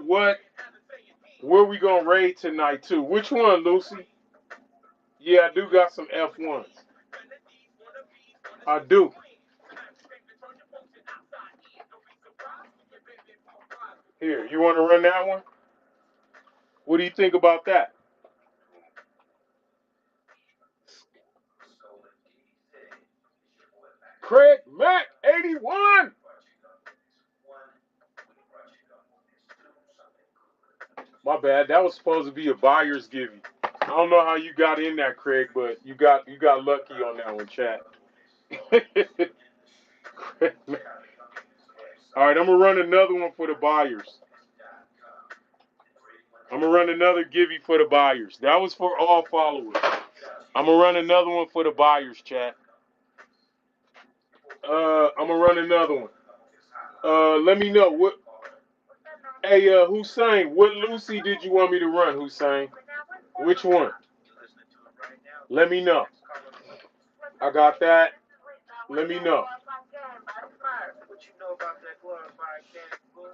where we gonna raid tonight too. Which one, Lucy? Yeah, I do got some F1s. I do. Here, you want to run that one? What do you think about that? Craig Mack 81. My bad. That was supposed to be a buyer's giving. I don't know how you got in that, Craig, but you got lucky on that one, chat. All right, I'm gonna run another one for the buyers. I'm gonna run another givey for the buyers. That was for all followers. I'm gonna run another one for the buyers, chat. I'm gonna run another one. Let me know what. Hey, Hussein, what Lucy did you want me to run, Hussein? Which one? Let me know. I got that. Let me know.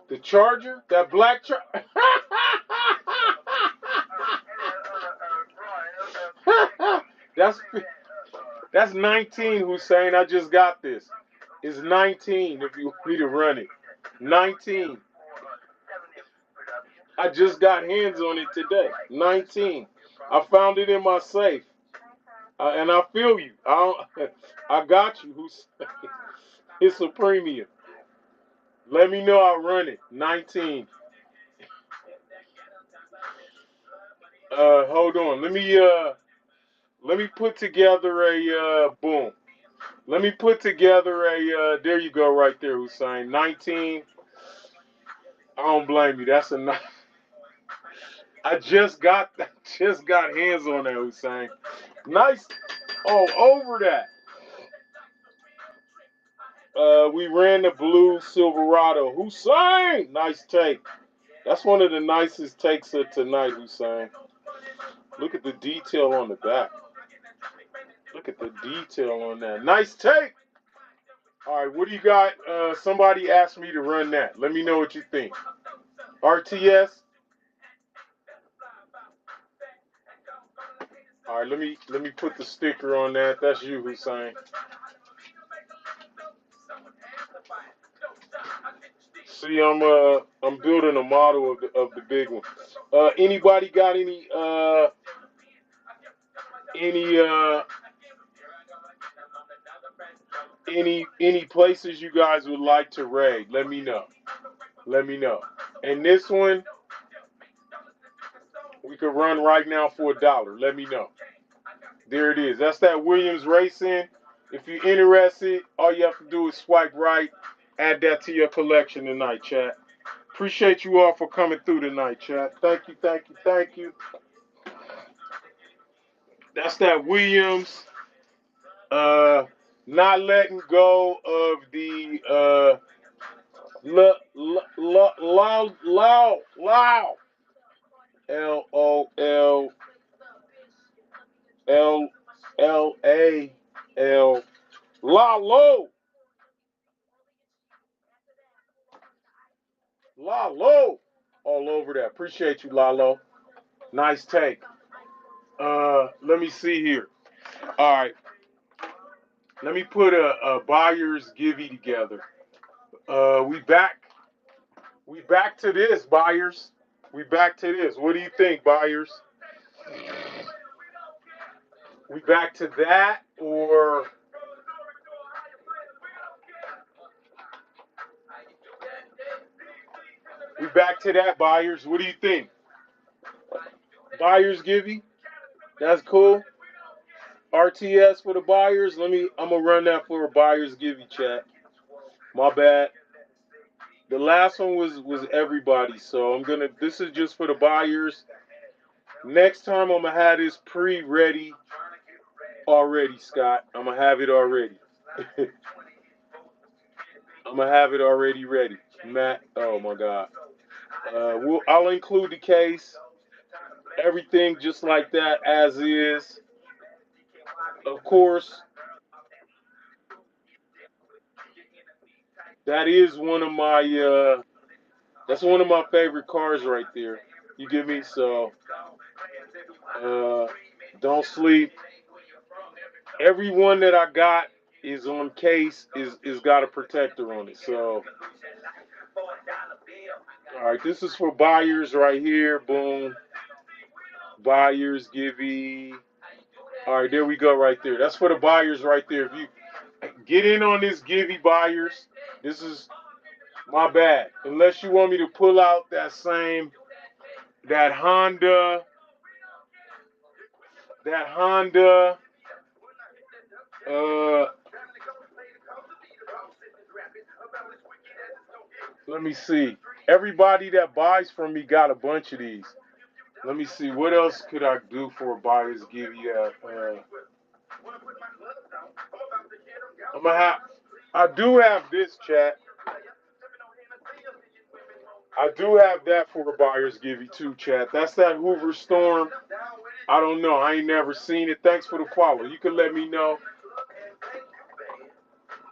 The Charger? That black Charger? that's that's 19, Hussein. I just got this. It's 19 if you want me to run it. 19. I just got hands on it today. 19. I found it in my safe. And I feel you. I got you. It's a premium. Let me know I'll run it. 19. Hold on. Let me put together a boom. Let me put together a there you go right there, Hussein. 19. I don't blame you. That's a I just got hands on that, Hussein. Nice. Oh, over that. We ran the blue Silverado. Hussein! Nice take. That's one of the nicest takes of tonight, Hussein. Look at the detail on the back. Look at the detail on that. Nice take. All right, what do you got? Somebody asked me to run that. Let me know what you think. RTS. All right, let me put the sticker on that. That's you, Hussein. See, I'm building a model of the big one. Anybody got any any places you guys would like to raid? Let me know. Let me know. And this one we could run right now for $1. Let me know. There it is. That's that Williams Racing. If you're interested, all you have to do is swipe right. Add that to your collection tonight, chat. Appreciate you all for coming through tonight, chat. Thank you, thank you, thank you. That's that Williams. Not letting go of the LOL Lalo Lalo all over that. Appreciate you, Lalo. Nice take. Let me see here. All right. Let me put a buyer's givey together. We back. We back to this, buyers. We back to this. What do you think, buyers? We back to that or we back to that, buyers? What do you think? Buyers givey? That's cool. RTS for the buyers. I'm gonna run that for a buyers givey, chat. My bad. The last one was everybody, so this is just for the buyers. Next time I'm gonna have this pre-ready already, Scott. I'm gonna have it already. I'm gonna have it already ready. Matt, oh my God. I'll include the case, everything just like that as is. Of course, that is one of my that's one of my favorite cars right there. You get me? So uh, don't sleep. Everyone that I got is on case is got a protector on it. So all right, this is for buyers right here. Boom. Buyers givey. All right, there we go right there. That's for the buyers right there. If you get in on this givey, buyers, this is my bad. Unless you want me to pull out that same that Honda, that Honda, uh, let me see. Everybody that buys from me got a bunch of these. Let me see. What else could I do for a buyer's give you? I'm gonna have. I do have this, chat. I do have that for a buyer's give you too, chat. That's that Hoover Storm. I don't know. I ain't never seen it. Thanks for the follow. You can let me know.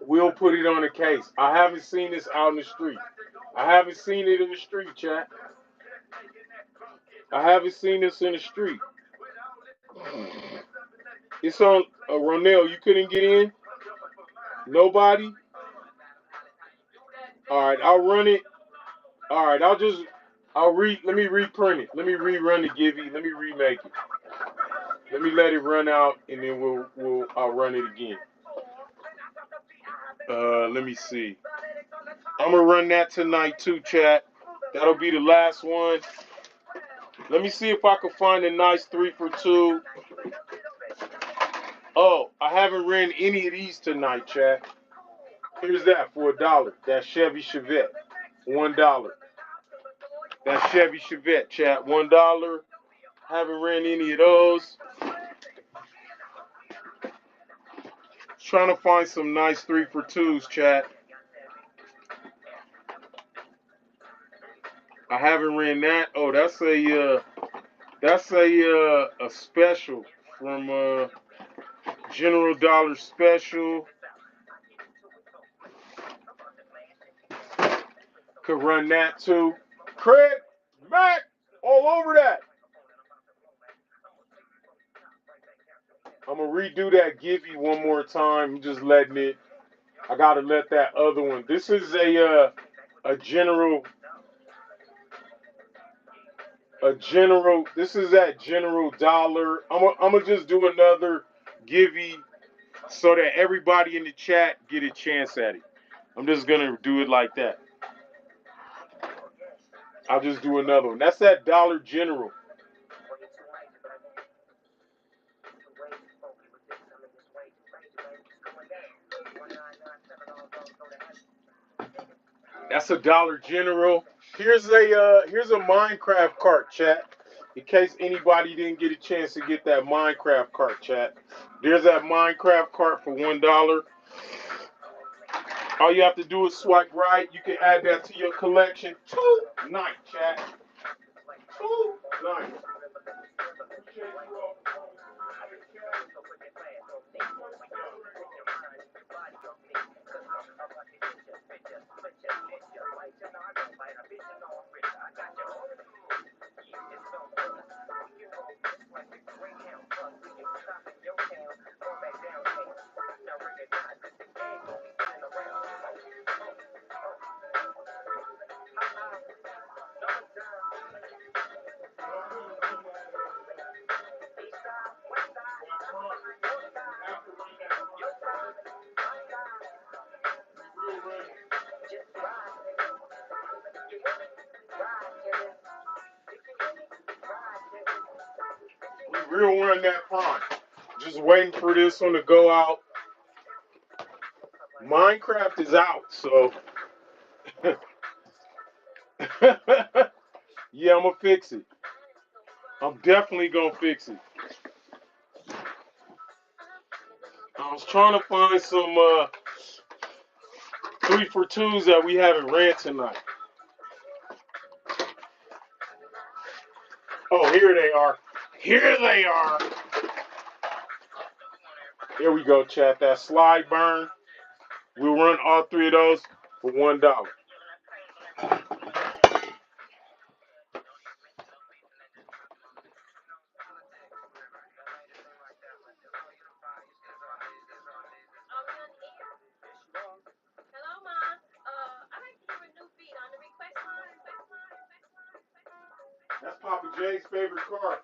We'll put it on the case. I haven't seen this out in the street. I haven't seen it in the street, chat. I haven't seen this in the street. It's on Ronell. You couldn't get in? Nobody? All right, I'll run it. All right, let me reprint it. Let me rerun the Givey. Let me remake it. Let me let it run out, and then I'll run it again. Let me see. I'm gonna run that tonight too, chat. That'll be the last one. Let me see if I can find a nice 3 for 2. Oh, I haven't ran any of these tonight, chat. Here's that for $1. That Chevy Chevette, $1. That Chevy Chevette, chat, $1. Haven't ran any of those. Trying to find some nice 3 for 2s, chat. I haven't ran that. Oh, that's a special from General Dollar Special. Could run that too. Craig, Mac, all over that. I'm gonna redo that give you one more time. I'm just letting it. I gotta let that other one. This is a general. This is that General Dollar. I'm gonna just do another givey so that everybody in the chat get a chance at it. I'm just gonna do it like that. I'll just do another one. That's that Dollar General. That's a Dollar General. Here's a Minecraft cart, chat. In case anybody didn't get a chance to get that Minecraft cart, chat. There's that Minecraft cart for $1. All you have to do is swipe right. You can add that to your collection. Tonight, chat. Tonight. Real run that fine. Just waiting for this one to go out. Minecraft is out, so yeah, I'm gonna fix it. I'm definitely gonna fix it. I was trying to find some 3 for 2s that we haven't ran tonight. Oh, here they are. Here they are. Here we go, chat. That slide burn. We'll run all 3 of those for $1. That's Papa J's favorite car.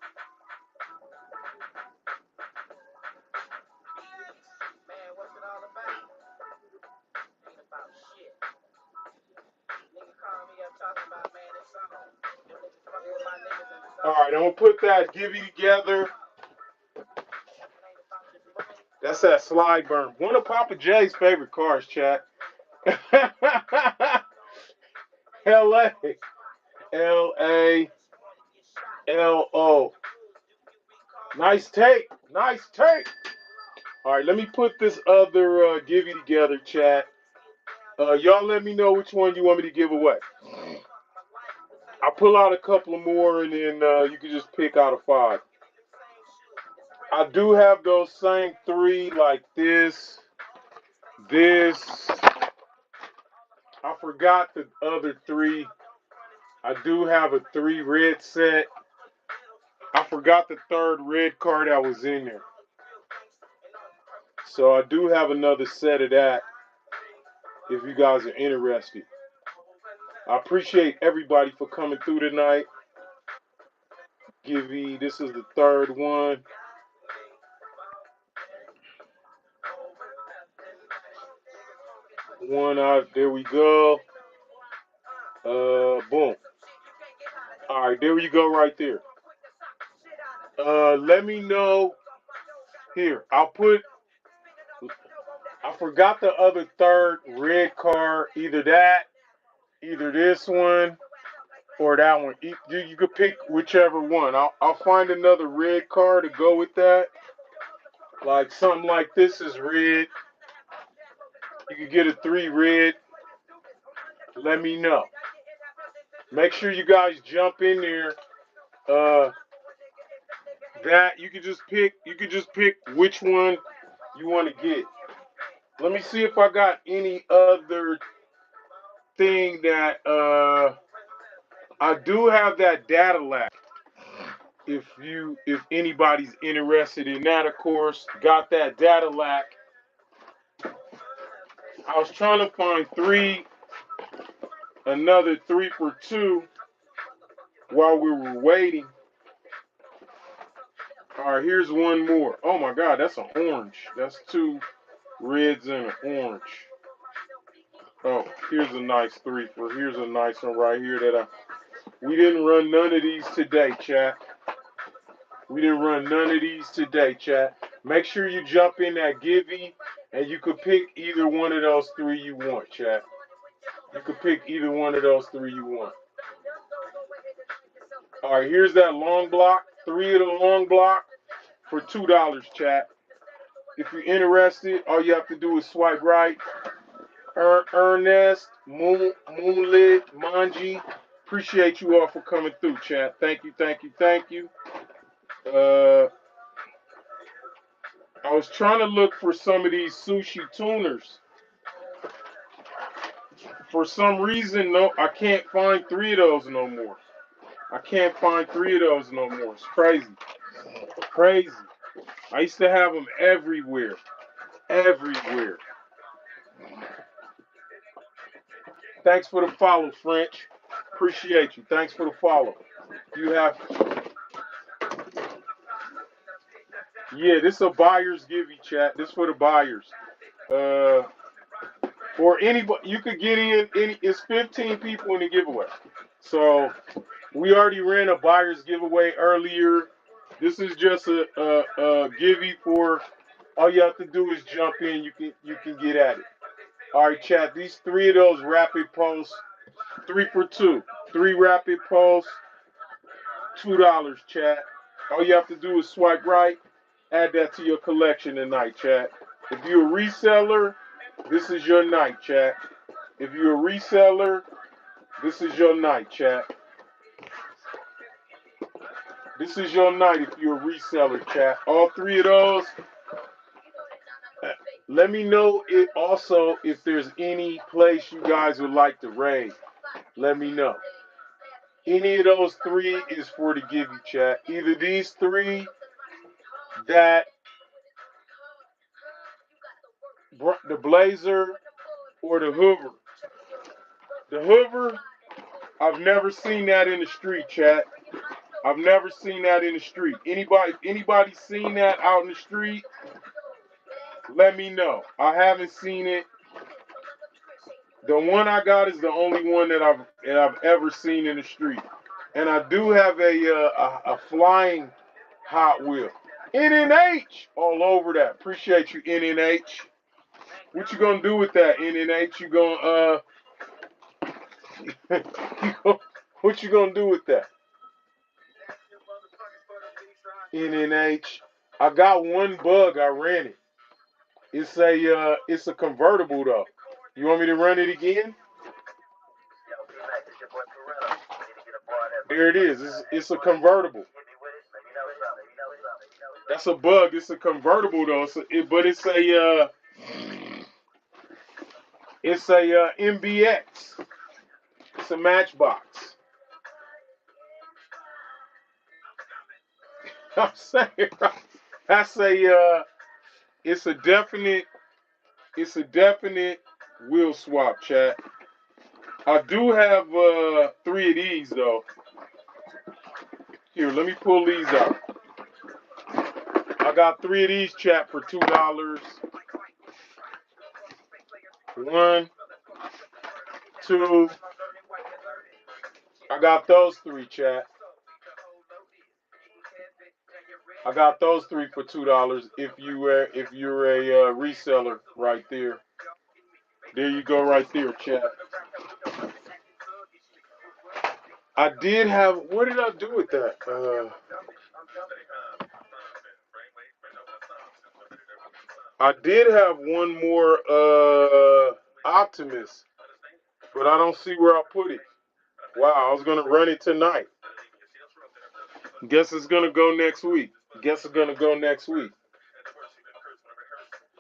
All right, I'm gonna put that Gibby together. That's that slide burn. One of Papa J's favorite cars, chat. L.A. L.A. L.O. Nice take. Nice take. All right, let me put this other Gibby together, chat. Y'all let me know which one you want me to give away. I'll pull out a couple more and then you can just pick out of 5. I do have those same 3 like this, this. I forgot the other 3. I do have a 3 red set. I forgot the 3rd red card that was in there. So I do have another set of that if you guys are interested. I appreciate everybody for coming through tonight. Givey, this is the 3rd one. One out, there we go. Boom. All right, there you go right there. Let me know. Here, I'll put, I forgot the other 3rd red card. Either that, either this one, or that one. You could pick whichever one. I'll find another red card to go with that. Like something like this is red. You can get a 3 red. Let me know. Make sure you guys jump in there. That you could just pick which one you want to get. Let me see if I got any other thing that I do have that data lag. If anybody's interested in that, of course, got that data lag. I was trying to find another 3 for 2 while we were waiting. All right, here's one more. Oh my God, that's an orange. That's 2 reds and an orange. Oh, here's a nice 3 for. Here's a nice one right here that we didn't run none of these today, chat. We didn't run none of these today, chat. Make sure you jump in that Givey, and you could pick either one of those 3 you want, chat. You could pick either one of those 3 you want. All right, here's that long block. 3 of the long block for $2, chat. If you're interested, all you have to do is swipe right. Ernest, Moonlit, Manji. Appreciate you all for coming through, chat. Thank you, thank you, thank you. I was trying to look for some of these sushi tuners. For some reason, no, I can't find 3 of those no more. I can't find 3 of those no more. It's crazy. Crazy. I used to have them everywhere. Everywhere. Thanks for the follow, French. Appreciate you. Thanks for the follow. You have. Yeah, this is a buyer's givey, chat. This for the buyers. Or anybody, you could get in. It's 15 people in the giveaway. So we already ran a buyer's giveaway earlier. This is just a givey for. All you have to do is jump in. You can get at it. All right, chat. These 3 of those rapid posts, 3 for 2. 3 rapid posts, $2, chat. All you have to do is swipe right. Add that to your collection tonight, chat. If you're a reseller, this is your night, chat. If you're a reseller, this is your night, chat. This is your night if you're a reseller, chat. All 3 of those. Let me know it also if there's any place you guys would like to raid. Let me know. Any of those 3 is for the give you, chat. Either these 3 that the Blazer or the Hoover. The Hoover, I've never seen that in the street, chat. I've never seen that in the street. Anybody seen that out in the street? Let me know. I haven't seen it. The one I got is the only one that I've ever seen in the street. And I do have a flying Hot Wheel. NNH all over that. Appreciate you, NNH. What you gonna do with that, NNH? What you gonna do with that? NNH. I got one bug. I ran it. It's a convertible though. You want me to run it again? There it is. It's a convertible. That's a bug. It's a convertible though. But it's a MBX. It's a Matchbox. I'm saying that's it's a definite wheel swap, chat. I do have 3 of these though. Here, let me pull these out. I got 3 of these, chat, for $2. 1, 2. I got those 3, chat. I got those 3 for $2. If you're a reseller, right there. There you go, right there, chat. I did have. What did I do with that? I did have one more Optimus, but I don't see where I put it. Wow, I was gonna run it tonight. Guess it's gonna go next week. Guess it's gonna go next week.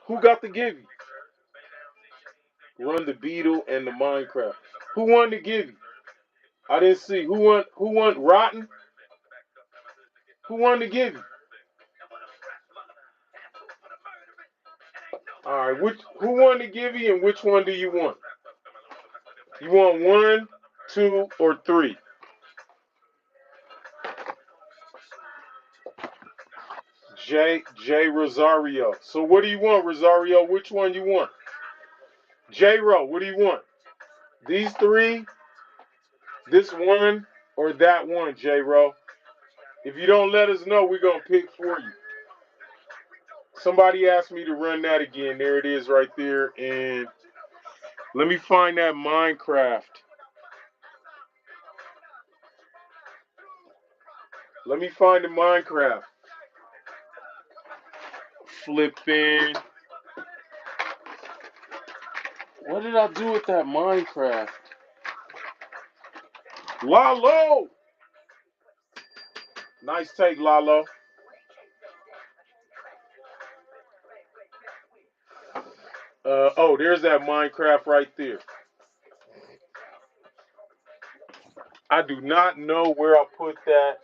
Who got the Gibby? Run the Beetle and the Minecraft. Who won the Gibby? I didn't see. Who won? Who won? Rotten? Who won the Gibby? All right. Who won the Gibby and which one do you want? You want 1, 2, or 3? J Rosario. So what do you want, Rosario? Which one you want? J Ro, what do you want? These 3, this one, or that one, J Ro? If you don't let us know, we're gonna pick for you. Somebody asked me to run that again. There it is right there. And let me find that Minecraft. Let me find the Minecraft. Flipping. What did I do with that Minecraft? Lalo! Nice take, Lalo. Oh, there's that Minecraft right there. I do not know where I put that.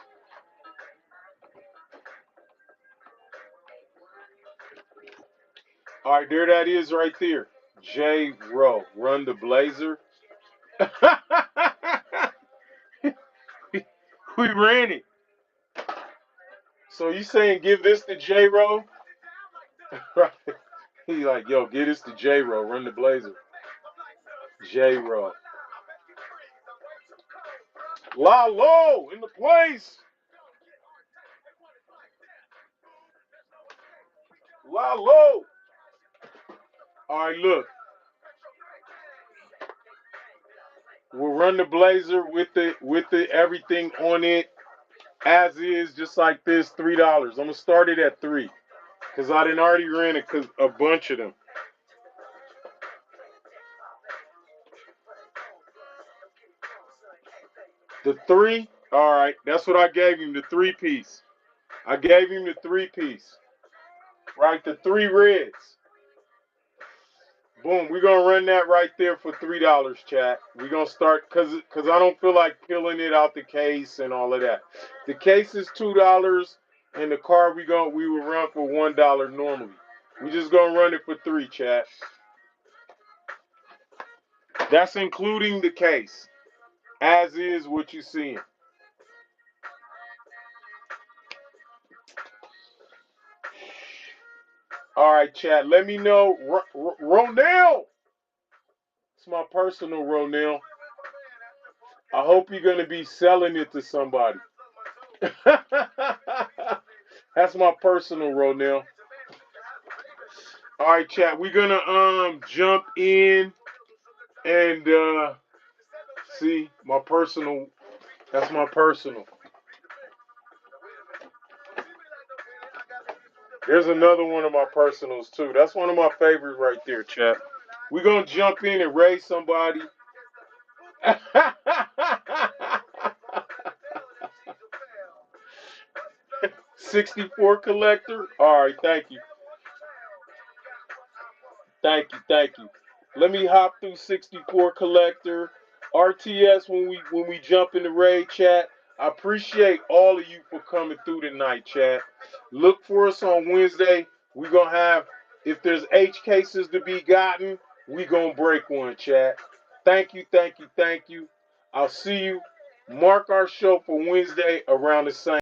All right, there that is right there. J Row, run the Blazer. We ran it. So you saying give this to J Row? Right. He like, yo, give this to J Row, run the Blazer. J Row. Lalo in the place. Lalo. All right, look. We'll run the Blazer with the everything on it as is, just like this. $3. I'm gonna start it at 3 because I didn't already ran it because a bunch of them. The 3. All right, that's what I gave him. The 3-piece. I gave him the 3-piece. Right, the 3 reds. Boom, we're gonna run that right there for $3, chat. We're gonna start cause I don't feel like peeling it out the case and all of that. The case is $2 and the car we will run for $1 normally. We just gonna run it for 3, chat. That's including the case. As is what you seeing. All right, chat. Let me know. Ronell. It's my personal Ronell. I hope you're gonna be selling it to somebody. That's my personal Ronell. All right, chat. We're gonna jump in and see my personal. That's my personal. There's another one of my personals too. That's one of my favorites right there, chat. We're gonna jump in and raise somebody. 64 collector. All right, thank you. Thank you, thank you. Let me hop through 64 collector, RTS when we jump in the raid chat. I appreciate all of you for coming through tonight, chat. Look for us on Wednesday. We're gonna have, if there's H cases to be gotten, we gonna break one, chat. Thank you, thank you, thank you. I'll see you. Mark our show for Wednesday around the same.